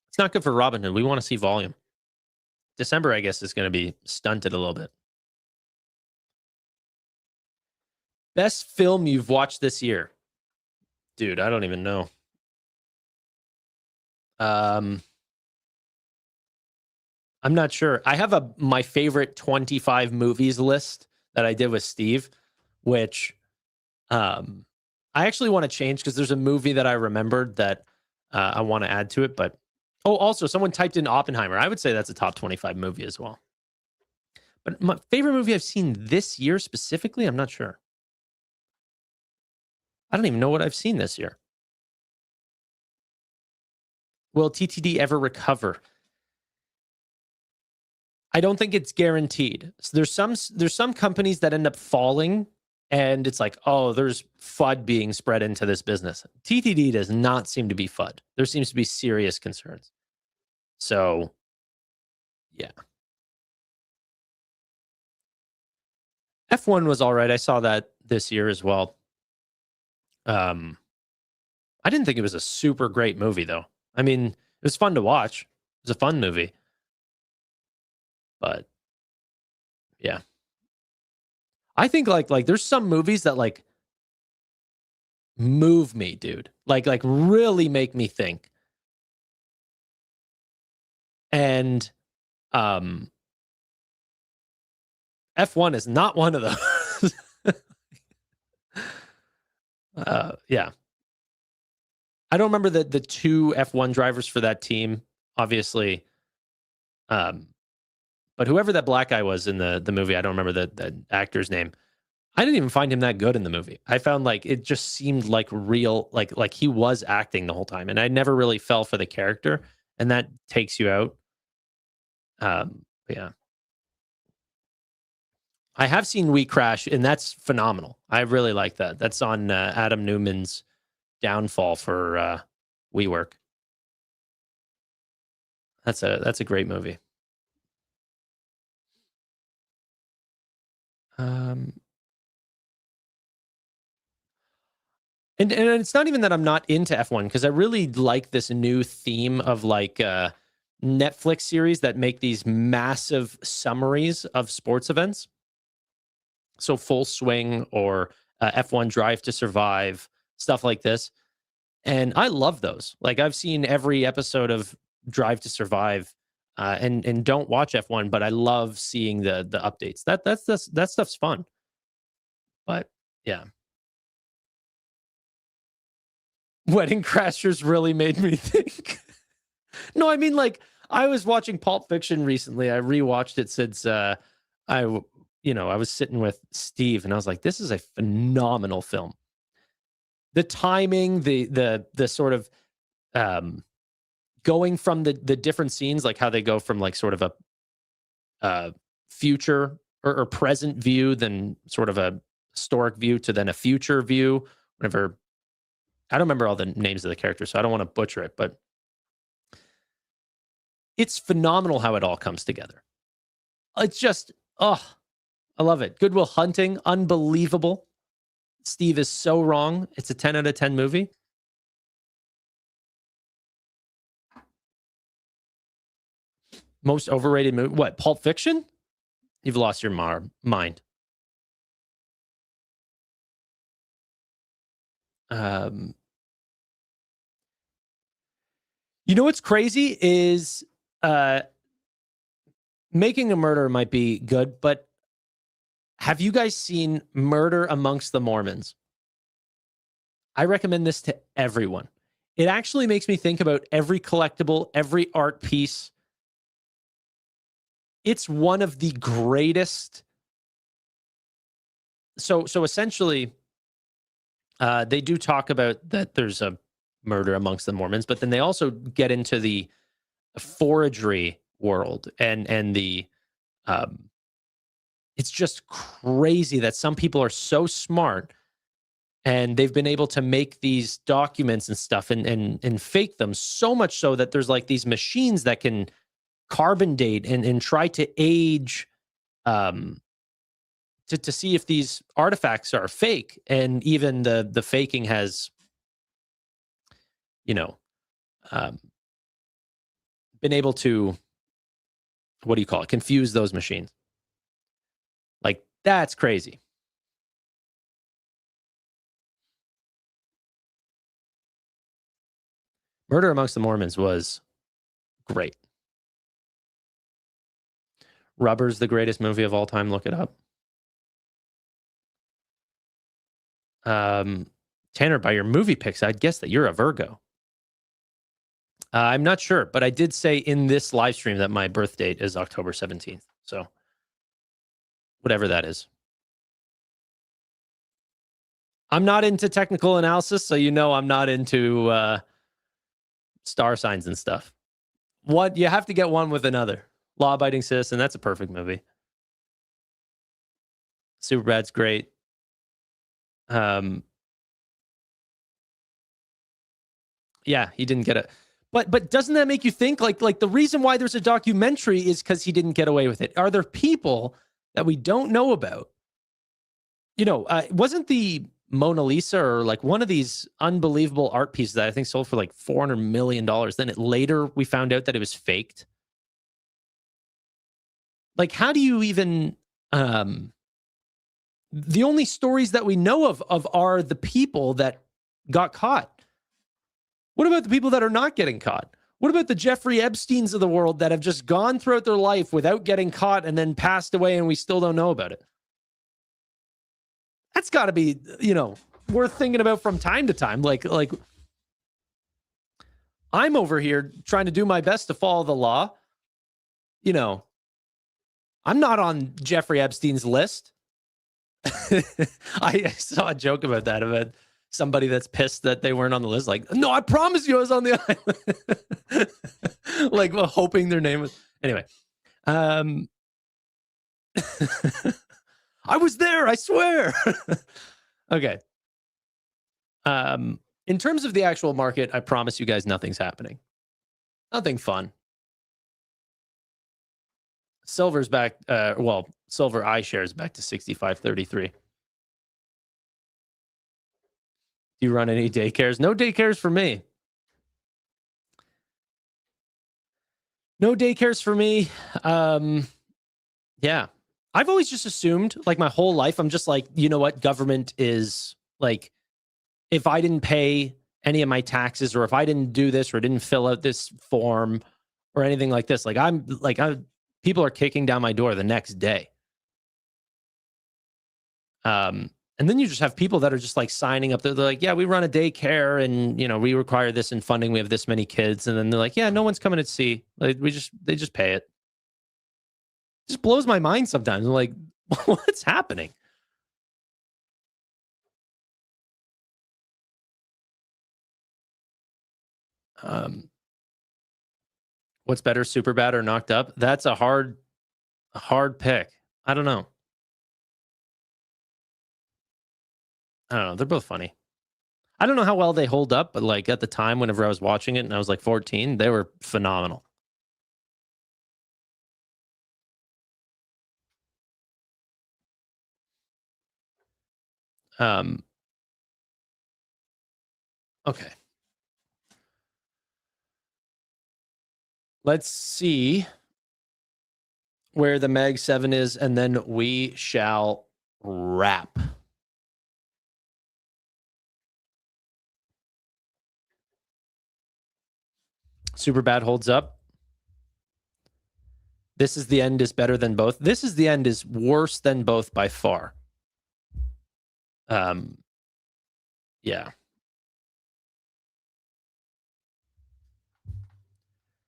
It's not good for Robinhood. We want to see volume. December, I guess, is going to be stunted a little bit. Best film you've watched this year? Dude, I don't even know. I'm not sure. I have my favorite 25 movies list that I did with Steve, which I actually want to change because there's a movie that I remembered that I want to add to it. But also someone typed in Oppenheimer. I would say that's a top 25 movie as well. But my favorite movie I've seen this year specifically, I'm not sure. I don't even know what I've seen this year. Will TTD ever recover? I don't think it's guaranteed. So there's some companies that end up falling, and it's like, oh, there's FUD being spread into this business. TTD does not seem to be FUD. There seems to be serious concerns. So, yeah. F1 was all right. I saw that this year as well. I didn't think it was a super great movie, though. I mean, it was fun to watch. It was a fun movie. But yeah, I think like there's some movies that like move me, dude. Like really make me think. And F1 is not one of those. Yeah. I don't remember the two F1 drivers for that team, obviously. But whoever that black guy was in the movie, I don't remember the actor's name. I didn't even find him that good in the movie. I found like it just seemed like real, like he was acting the whole time, and I never really fell for the character, and that takes you out. Yeah, I have seen We Crash, and that's phenomenal. I really like that. That's on Adam Newman's downfall for WeWork. That's a great movie. And it's not even that I'm not into F1 because I really like this new theme of like Netflix series that make these massive summaries of sports events. So Full Swing or F1 Drive to Survive, stuff like this. And I love those. Like I've seen every episode of Drive to Survive and don't watch F1, but I love seeing the updates. That stuff's fun. But yeah. Wedding Crashers really made me think. No, I mean, like, I was watching Pulp Fiction recently. I rewatched it since I was sitting with Steve, and I was like, this is a phenomenal film. The timing, the sort of going from the different scenes, like how they go from like sort of a future or present view, then sort of a historic view to then a future view, whenever. I don't remember all the names of the characters, so I don't want to butcher it, but it's phenomenal how it all comes together. It's just, I love it. Good Will Hunting, unbelievable. Steve is so wrong. It's a 10 out of 10 movie. Most overrated movie. What, Pulp Fiction? You've lost your mind. You know what's crazy is Making a Murder might be good, but have you guys seen Murder Amongst the Mormons? I recommend this to everyone. It actually makes me think about every collectible, every art piece. It's one of the greatest. So essentially, they do talk about that there's a murder amongst the Mormons, but then they also get into the foragery world and the it's just crazy that some people are so smart and they've been able to make these documents and stuff and fake them so much so that there's like these machines that can carbon date and try to age to see if these artifacts are fake. And even the faking has, been able to, what do you call it? Confuse those machines. Like, that's crazy. Murder Amongst the Mormons was great. Rubber's the greatest movie of all time. Look it up. Tanner, by your movie picks, I'd guess that you're a Virgo. I'm not sure, but I did say in this live stream that my birth date is October 17th. So whatever that is. I'm not into technical analysis, so I'm not into star signs and stuff. What you have to get one with another. Law Abiding Citizen, that's a perfect movie. Superbad's great. Yeah, he didn't get it. But doesn't that make you think like the reason why there's a documentary is because he didn't get away with it? Are there people that we don't know about? Wasn't the Mona Lisa or like one of these unbelievable art pieces that I think sold for like $400 million? Then later we found out that it was faked. Like, how do you even? The only stories that we know of are the people that got caught. What about the people that are not getting caught? What about the Jeffrey Epsteins of the world that have just gone throughout their life without getting caught and then passed away and we still don't know about it? That's got to be, worth thinking about from time to time. Like I'm over here trying to do my best to follow the law. I'm not on Jeffrey Epstein's list. I saw a joke about somebody that's pissed that they weren't on the list. Like, no, I promise you I was on the island. Like, hoping their name was. Anyway. I was there, I swear. Okay. In terms of the actual market, I promise you guys nothing's happening. Nothing fun. Silver's back. Well, silver iShares back to 65.33. Do you run any daycares? No daycares for me. No daycares for me. Yeah. I've always just assumed, like my whole life, I'm just like, you know what? Government is like, if I didn't pay any of my taxes, or if I didn't do this, or didn't fill out this form or anything like this, like people are kicking down my door the next day. And then you just have people that are just like signing up. They're like, yeah, we run a daycare and, you know, we require this in funding. We have this many kids. And then they're like, yeah, no one's coming to see. Like, they just pay it. It just blows my mind sometimes. I'm like, what's happening? What's better, super bad or knocked up? That's a hard pick. I don't know. They're both funny. I don't know how well they hold up, but like at the time, whenever I was watching it and I was like 14, they were phenomenal. Okay. Let's see where the Mag 7 is, and then we shall wrap. Super bad holds up. This is the end is better than both. This is the end is worse than both by far. Yeah.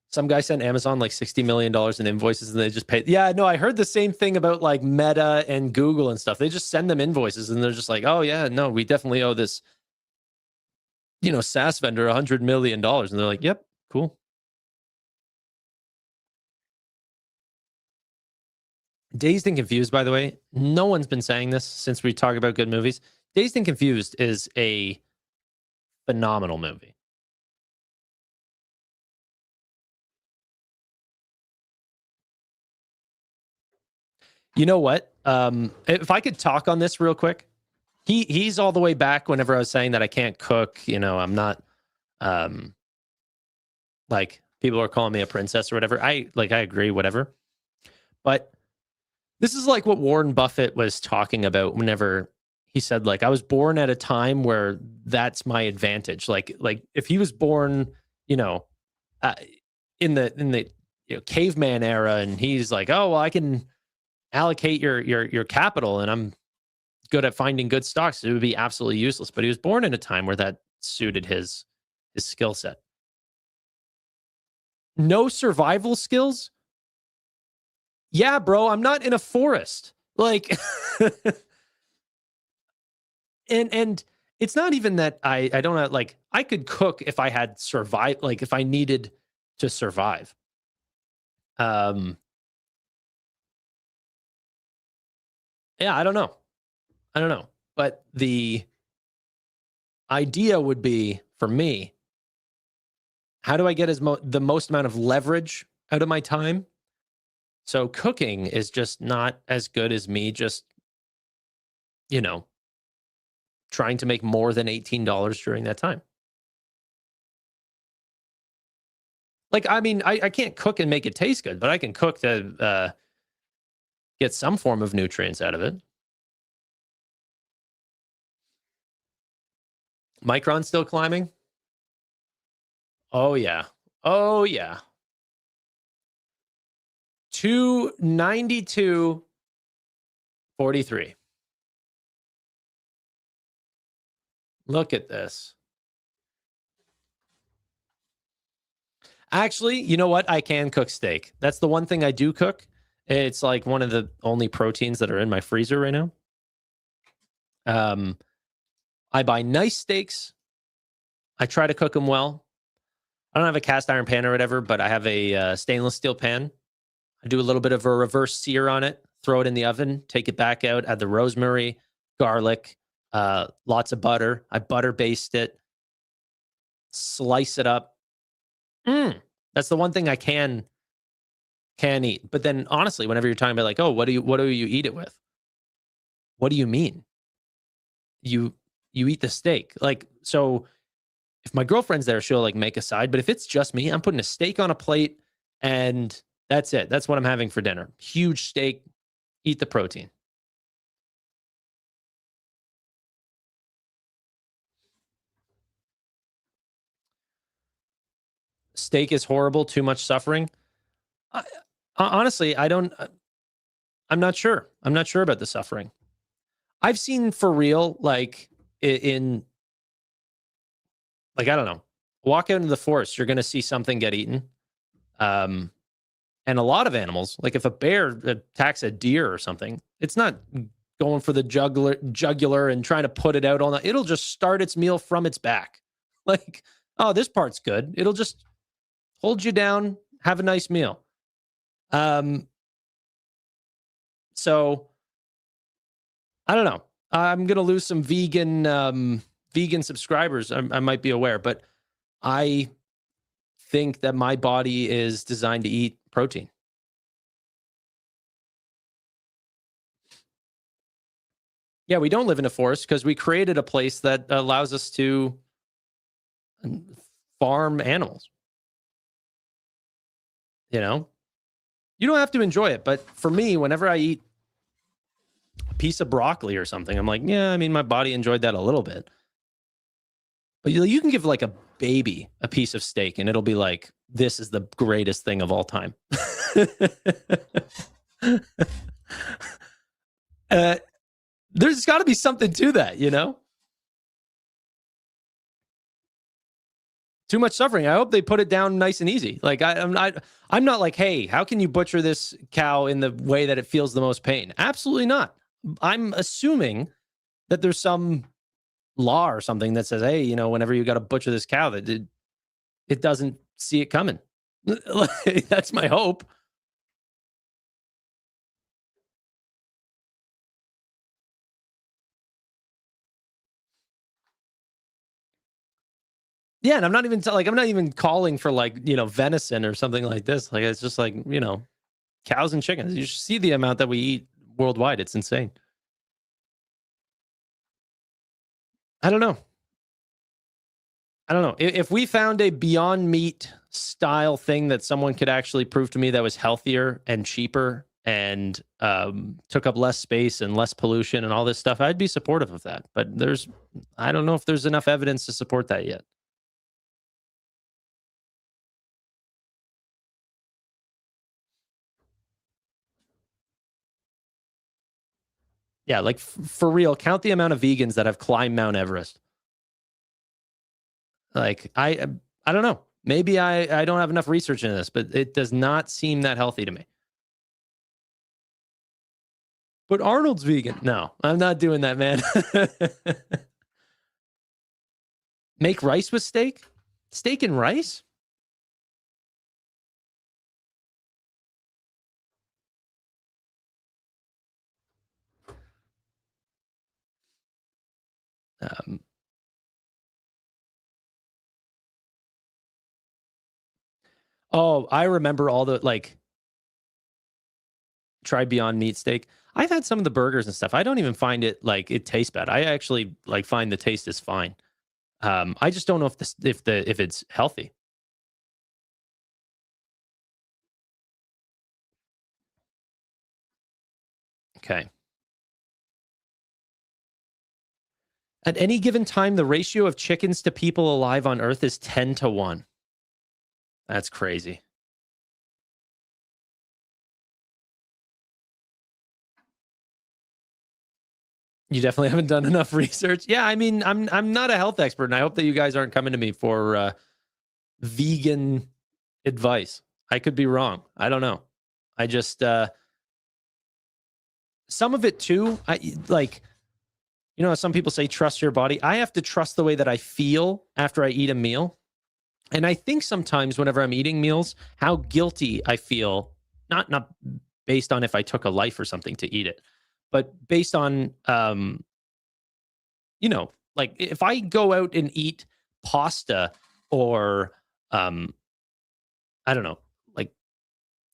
Some guy sent Amazon like $60 million in invoices and they just paid. Yeah, no, I heard the same thing about like Meta and Google and stuff. They just send them invoices and they're just like, oh yeah, no, we definitely owe this, you know, SaaS vendor $100 million. And they're like, yep, cool. Dazed and Confused, by the way, no one's been saying this since we talk about good movies. Dazed and Confused is a phenomenal movie. You know what? If I could talk on this real quick, he's all the way back whenever I was saying that I can't cook. You know, I'm not like people are calling me a princess or whatever. I agree, whatever. But this is like what Warren Buffett was talking about whenever he said, like, I was born at a time where that's my advantage. Like if he was born, you know, in the caveman era, and he's like, oh well, I can allocate your capital and I'm good at finding good stocks, it would be absolutely useless. But he was born in a time where that suited his skill set. No survival skills? Yeah, bro, I'm not in a forest. Like and it's not even that I don't have, like, I could cook if I had survived, like if I needed to survive. Yeah, I don't know. But the idea would be, for me, how do I get the most amount of leverage out of my time? So cooking is just not as good as me just, you know, trying to make more than $18 during that time. Like, I mean, I can't cook and make it taste good, but I can cook to get some form of nutrients out of it. Micron still climbing? Oh, yeah. 292.43. Look at this. Actually, you know what? I can cook steak. That's the one thing I do cook. It's like one of the only proteins that are in my freezer right now. I buy nice steaks. I try to cook them well. I don't have a cast iron pan or whatever, but I have a stainless steel pan. I do a little bit of a reverse sear on it, throw it in the oven, take it back out, add the rosemary, garlic, lots of butter. I butter baste it, slice it up. That's the one thing I can can eat. But then honestly, whenever you're talking about like, oh, what do you eat it with? What do you mean? You eat the steak. Like, so if my girlfriend's there, she'll like make a side. But if it's just me, I'm putting a steak on a plate and that's it. That's what I'm having for dinner. Huge steak, eat the protein. Steak is horrible, too much suffering. Honestly, I'm not sure. I'm not sure about the suffering. I've seen for real, like in like, I don't know, walk out into the forest, you're going to see something get eaten. And a lot of animals, like if a bear attacks a deer or something, it's not going for the jugular and trying to put it out on the, it'll just start its meal from its back. Like, oh, this part's good. It'll just hold you down, have a nice meal. So I don't know. I'm going to lose some vegan subscribers. I might be aware, but I think that my body is designed to eat protein. Yeah, we don't live in a forest because we created a place that allows us to farm animals. You know, you don't have to enjoy it, but for me, whenever I eat a piece of broccoli or something, I'm like, yeah, I mean, my body enjoyed that a little bit. But you can give like a baby a piece of steak and it'll be like, this is the greatest thing of all time. There's got to be something to that, you know? Too much suffering. I hope they put it down nice and easy. Like I'm not like, hey, how can you butcher this cow in the way that it feels the most pain? Absolutely not. I'm assuming that there's some law or something that says, hey, you know, whenever you got to butcher this cow, that it doesn't see it coming. That's my hope. Yeah, and I'm not even calling for like, you know, venison or something like this. Like it's just like, you know, cows and chickens. You should see the amount that we eat worldwide. It's insane. I don't know. If we found a Beyond Meat style thing that someone could actually prove to me that was healthier and cheaper and took up less space and less pollution and all this stuff, I'd be supportive of that. But I don't know if there's enough evidence to support that yet. Yeah, like for real, count the amount of vegans that have climbed Mount Everest. Like I don't know. Maybe I don't have enough research into this, but it does not seem that healthy to me. But Arnold's vegan. No, I'm not doing that, man. Make rice with steak? Steak and rice? Oh, I remember all the like try Beyond Meat steak. I've had some of the burgers and stuff. I don't even find it like it tastes bad. I actually like find the taste is fine. I just don't know if it's healthy. Okay. At any given time, the ratio of chickens to people alive on Earth is 10-1. That's crazy. You definitely haven't done enough research. Yeah, I mean, I'm not a health expert, and I hope that you guys aren't coming to me for vegan advice. I could be wrong. I don't know. I just some of it too. I like, you know, some people say trust your body. I have to trust the way that I feel after I eat a meal. And I think sometimes whenever I'm eating meals, how guilty I feel, not based on if I took a life or something to eat it, but based on, you know, like if I go out and eat pasta or, I don't know, like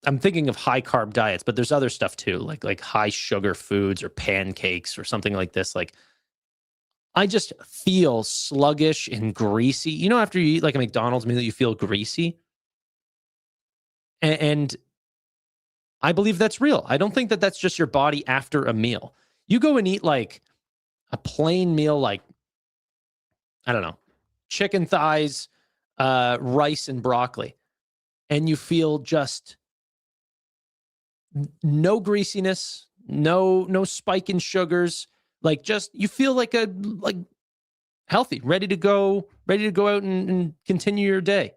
I'm thinking of high carb diets, but there's other stuff too, like high sugar foods or pancakes or something like this. Like I just feel sluggish and greasy. You know, after you eat like a McDonald's meal, you feel greasy. And I believe that's real. I don't think that that's just your body after a meal. You go and eat like a plain meal, like, I don't know, chicken thighs, rice and broccoli, and you feel just no greasiness, no spike in sugars, like just you feel like healthy, ready to go out and continue your day.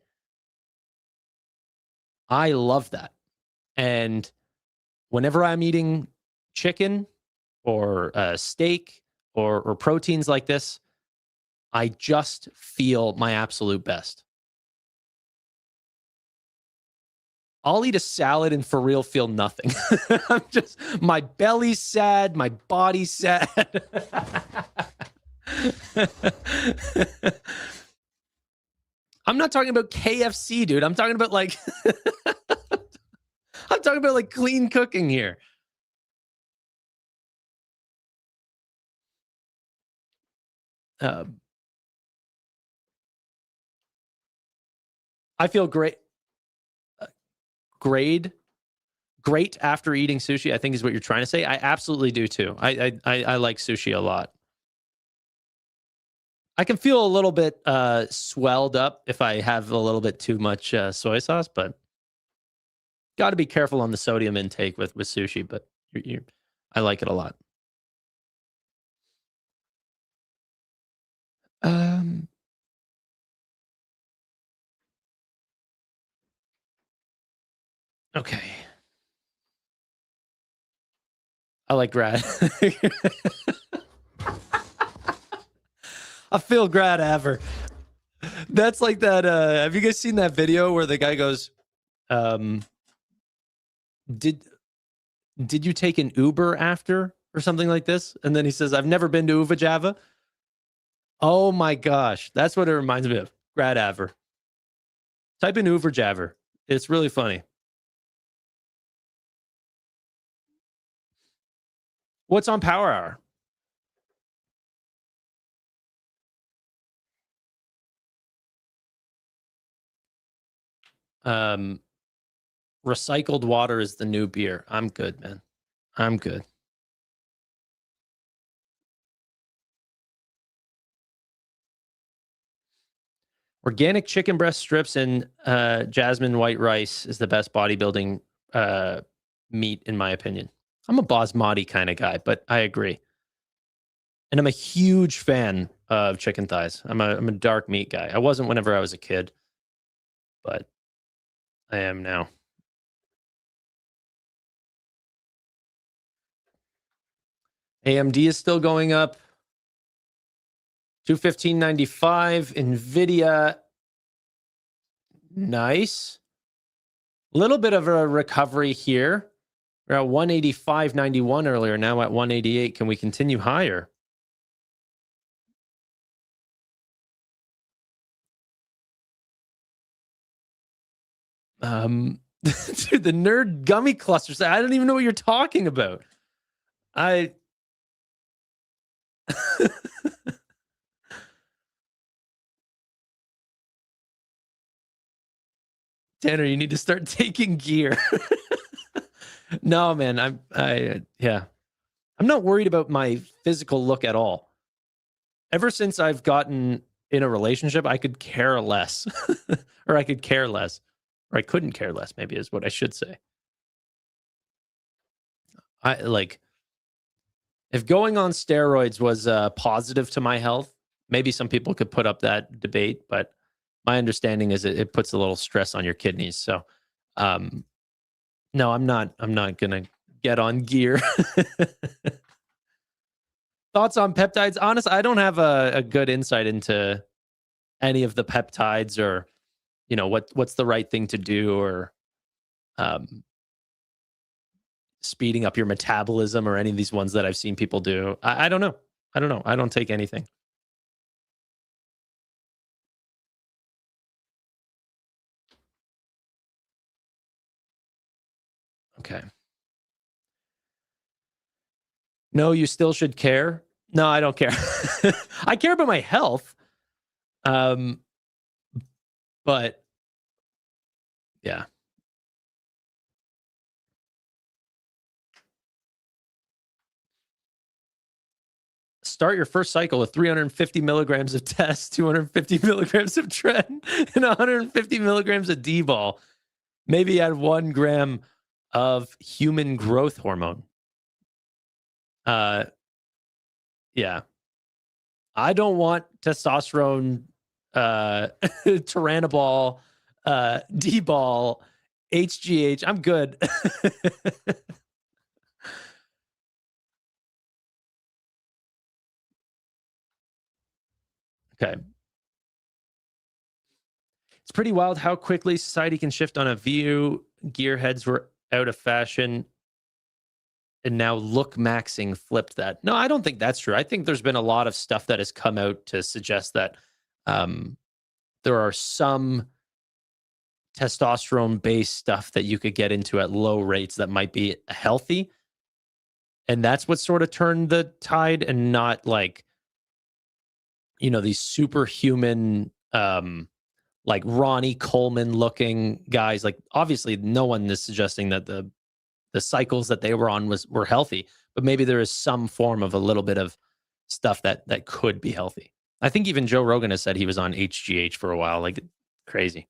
I love that. And whenever I'm eating chicken or steak or proteins like this, I just feel my absolute best. I'll eat a salad and for real feel nothing. I'm just, my belly's sad, my body's sad. I'm not talking about KFC, dude. I'm talking about like, I'm talking about like clean cooking here. I feel great. Great after eating sushi, I think is what you're trying to say. I absolutely do too. I like sushi a lot. I can feel a little bit swelled up if I have a little bit too much soy sauce, but got to be careful on the sodium intake with sushi. But I like it a lot. Okay. I like grad. I feel grad ever. That's like that. Have you guys seen that video where the guy goes, did you take an Uber after or something like this? And then he says, I've never been to Uva Java. Oh my gosh. That's what it reminds me of. Grad Aver. Type in Uber Java. It's really funny. What's on Power Hour? Recycled water is the new beer. I'm good, man. I'm good. Organic chicken breast strips and jasmine white rice is the best bodybuilding meat, in my opinion. I'm a basmati kind of guy, but I agree. And I'm a huge fan of chicken thighs. I'm a dark meat guy. I wasn't whenever I was a kid, but I am now. AMD is still going up. 215.95. NVIDIA. Nice. Little bit of a recovery here. We're at 185.91 earlier, now at 188. Can we continue higher? Dude, the nerd gummy clusters. I don't even know what you're talking about. Tanner, you need to start taking gear. No, man, I'm not worried about my physical look at all. Ever since I've gotten in a relationship, I could care less. Or I could care less. Or I couldn't care less, maybe is what I should say. If going on steroids was positive to my health, maybe some people could put up that debate, but my understanding is it puts a little stress on your kidneys. So, no, I'm not gonna get on gear. Thoughts on peptides? Honestly, I don't have a good insight into any of the peptides, or what's the right thing to do, or speeding up your metabolism, or any of these ones that I've seen people do. I don't know. I don't take anything. Okay. No, you still should care. No, I don't care. I care about my health. But yeah. Start your first cycle with 350 milligrams of test, 250 milligrams of tren, and 150 milligrams of D-ball. Maybe add 1 gram of human growth hormone. Yeah. I don't want testosterone, Tyranobol, D-ball, HGH. I'm good. Okay. It's pretty wild how quickly society can shift on a view. Gearheads were out of fashion, and now look maxing flipped that. No, I don't think that's true. I think there's been a lot of stuff that has come out to suggest that there are some testosterone-based stuff that you could get into at low rates that might be healthy. And that's what sort of turned the tide, and not like, you know, these superhuman, like Ronnie Coleman looking guys. Like, obviously no one is suggesting that the cycles that they were on were healthy, but maybe there is some form of a little bit of stuff that could be healthy. I think even Joe Rogan has said he was on HGH for a while. Like, crazy.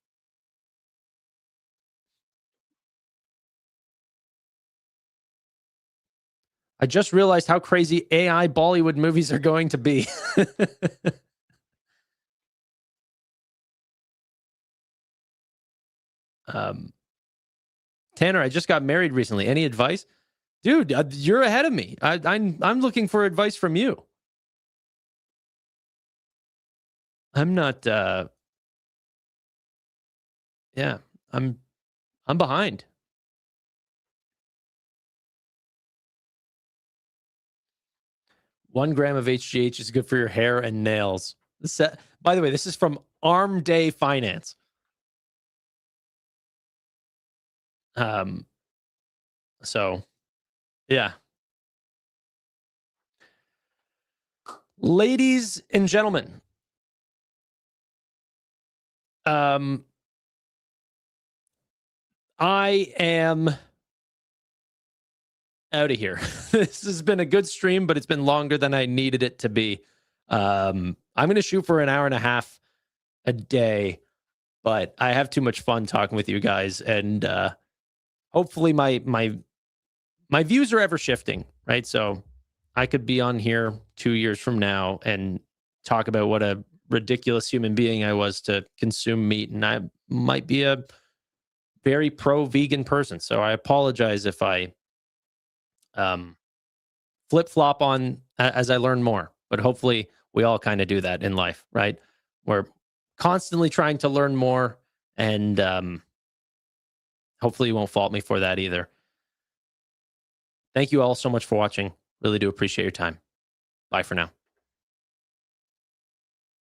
I just realized how crazy AI Bollywood movies are going to be. Tanner, I just got married recently. Any advice? Dude, you're ahead of me. I'm looking for advice from you. I'm not yeah, I'm behind. One gram of HGH is good for your hair and nails. By the way, this is from Arm Day Finance. So yeah. Ladies and gentlemen, I am out of here. This has been a good stream, but it's been longer than I needed it to be. I'm going to shoot for an hour and a half a day, but I have too much fun talking with you guys, and hopefully my views are ever shifting, right? So I could be on here 2 years from now and talk about what a ridiculous human being I was to consume meat, and I might be a very pro-vegan person. So I apologize if I flip-flop on as I learn more, but hopefully we all kind of do that in life, right? We're constantly trying to learn more, and hopefully you won't fault me for that either. Thank you all so much for watching. Really do appreciate your time. Bye for now.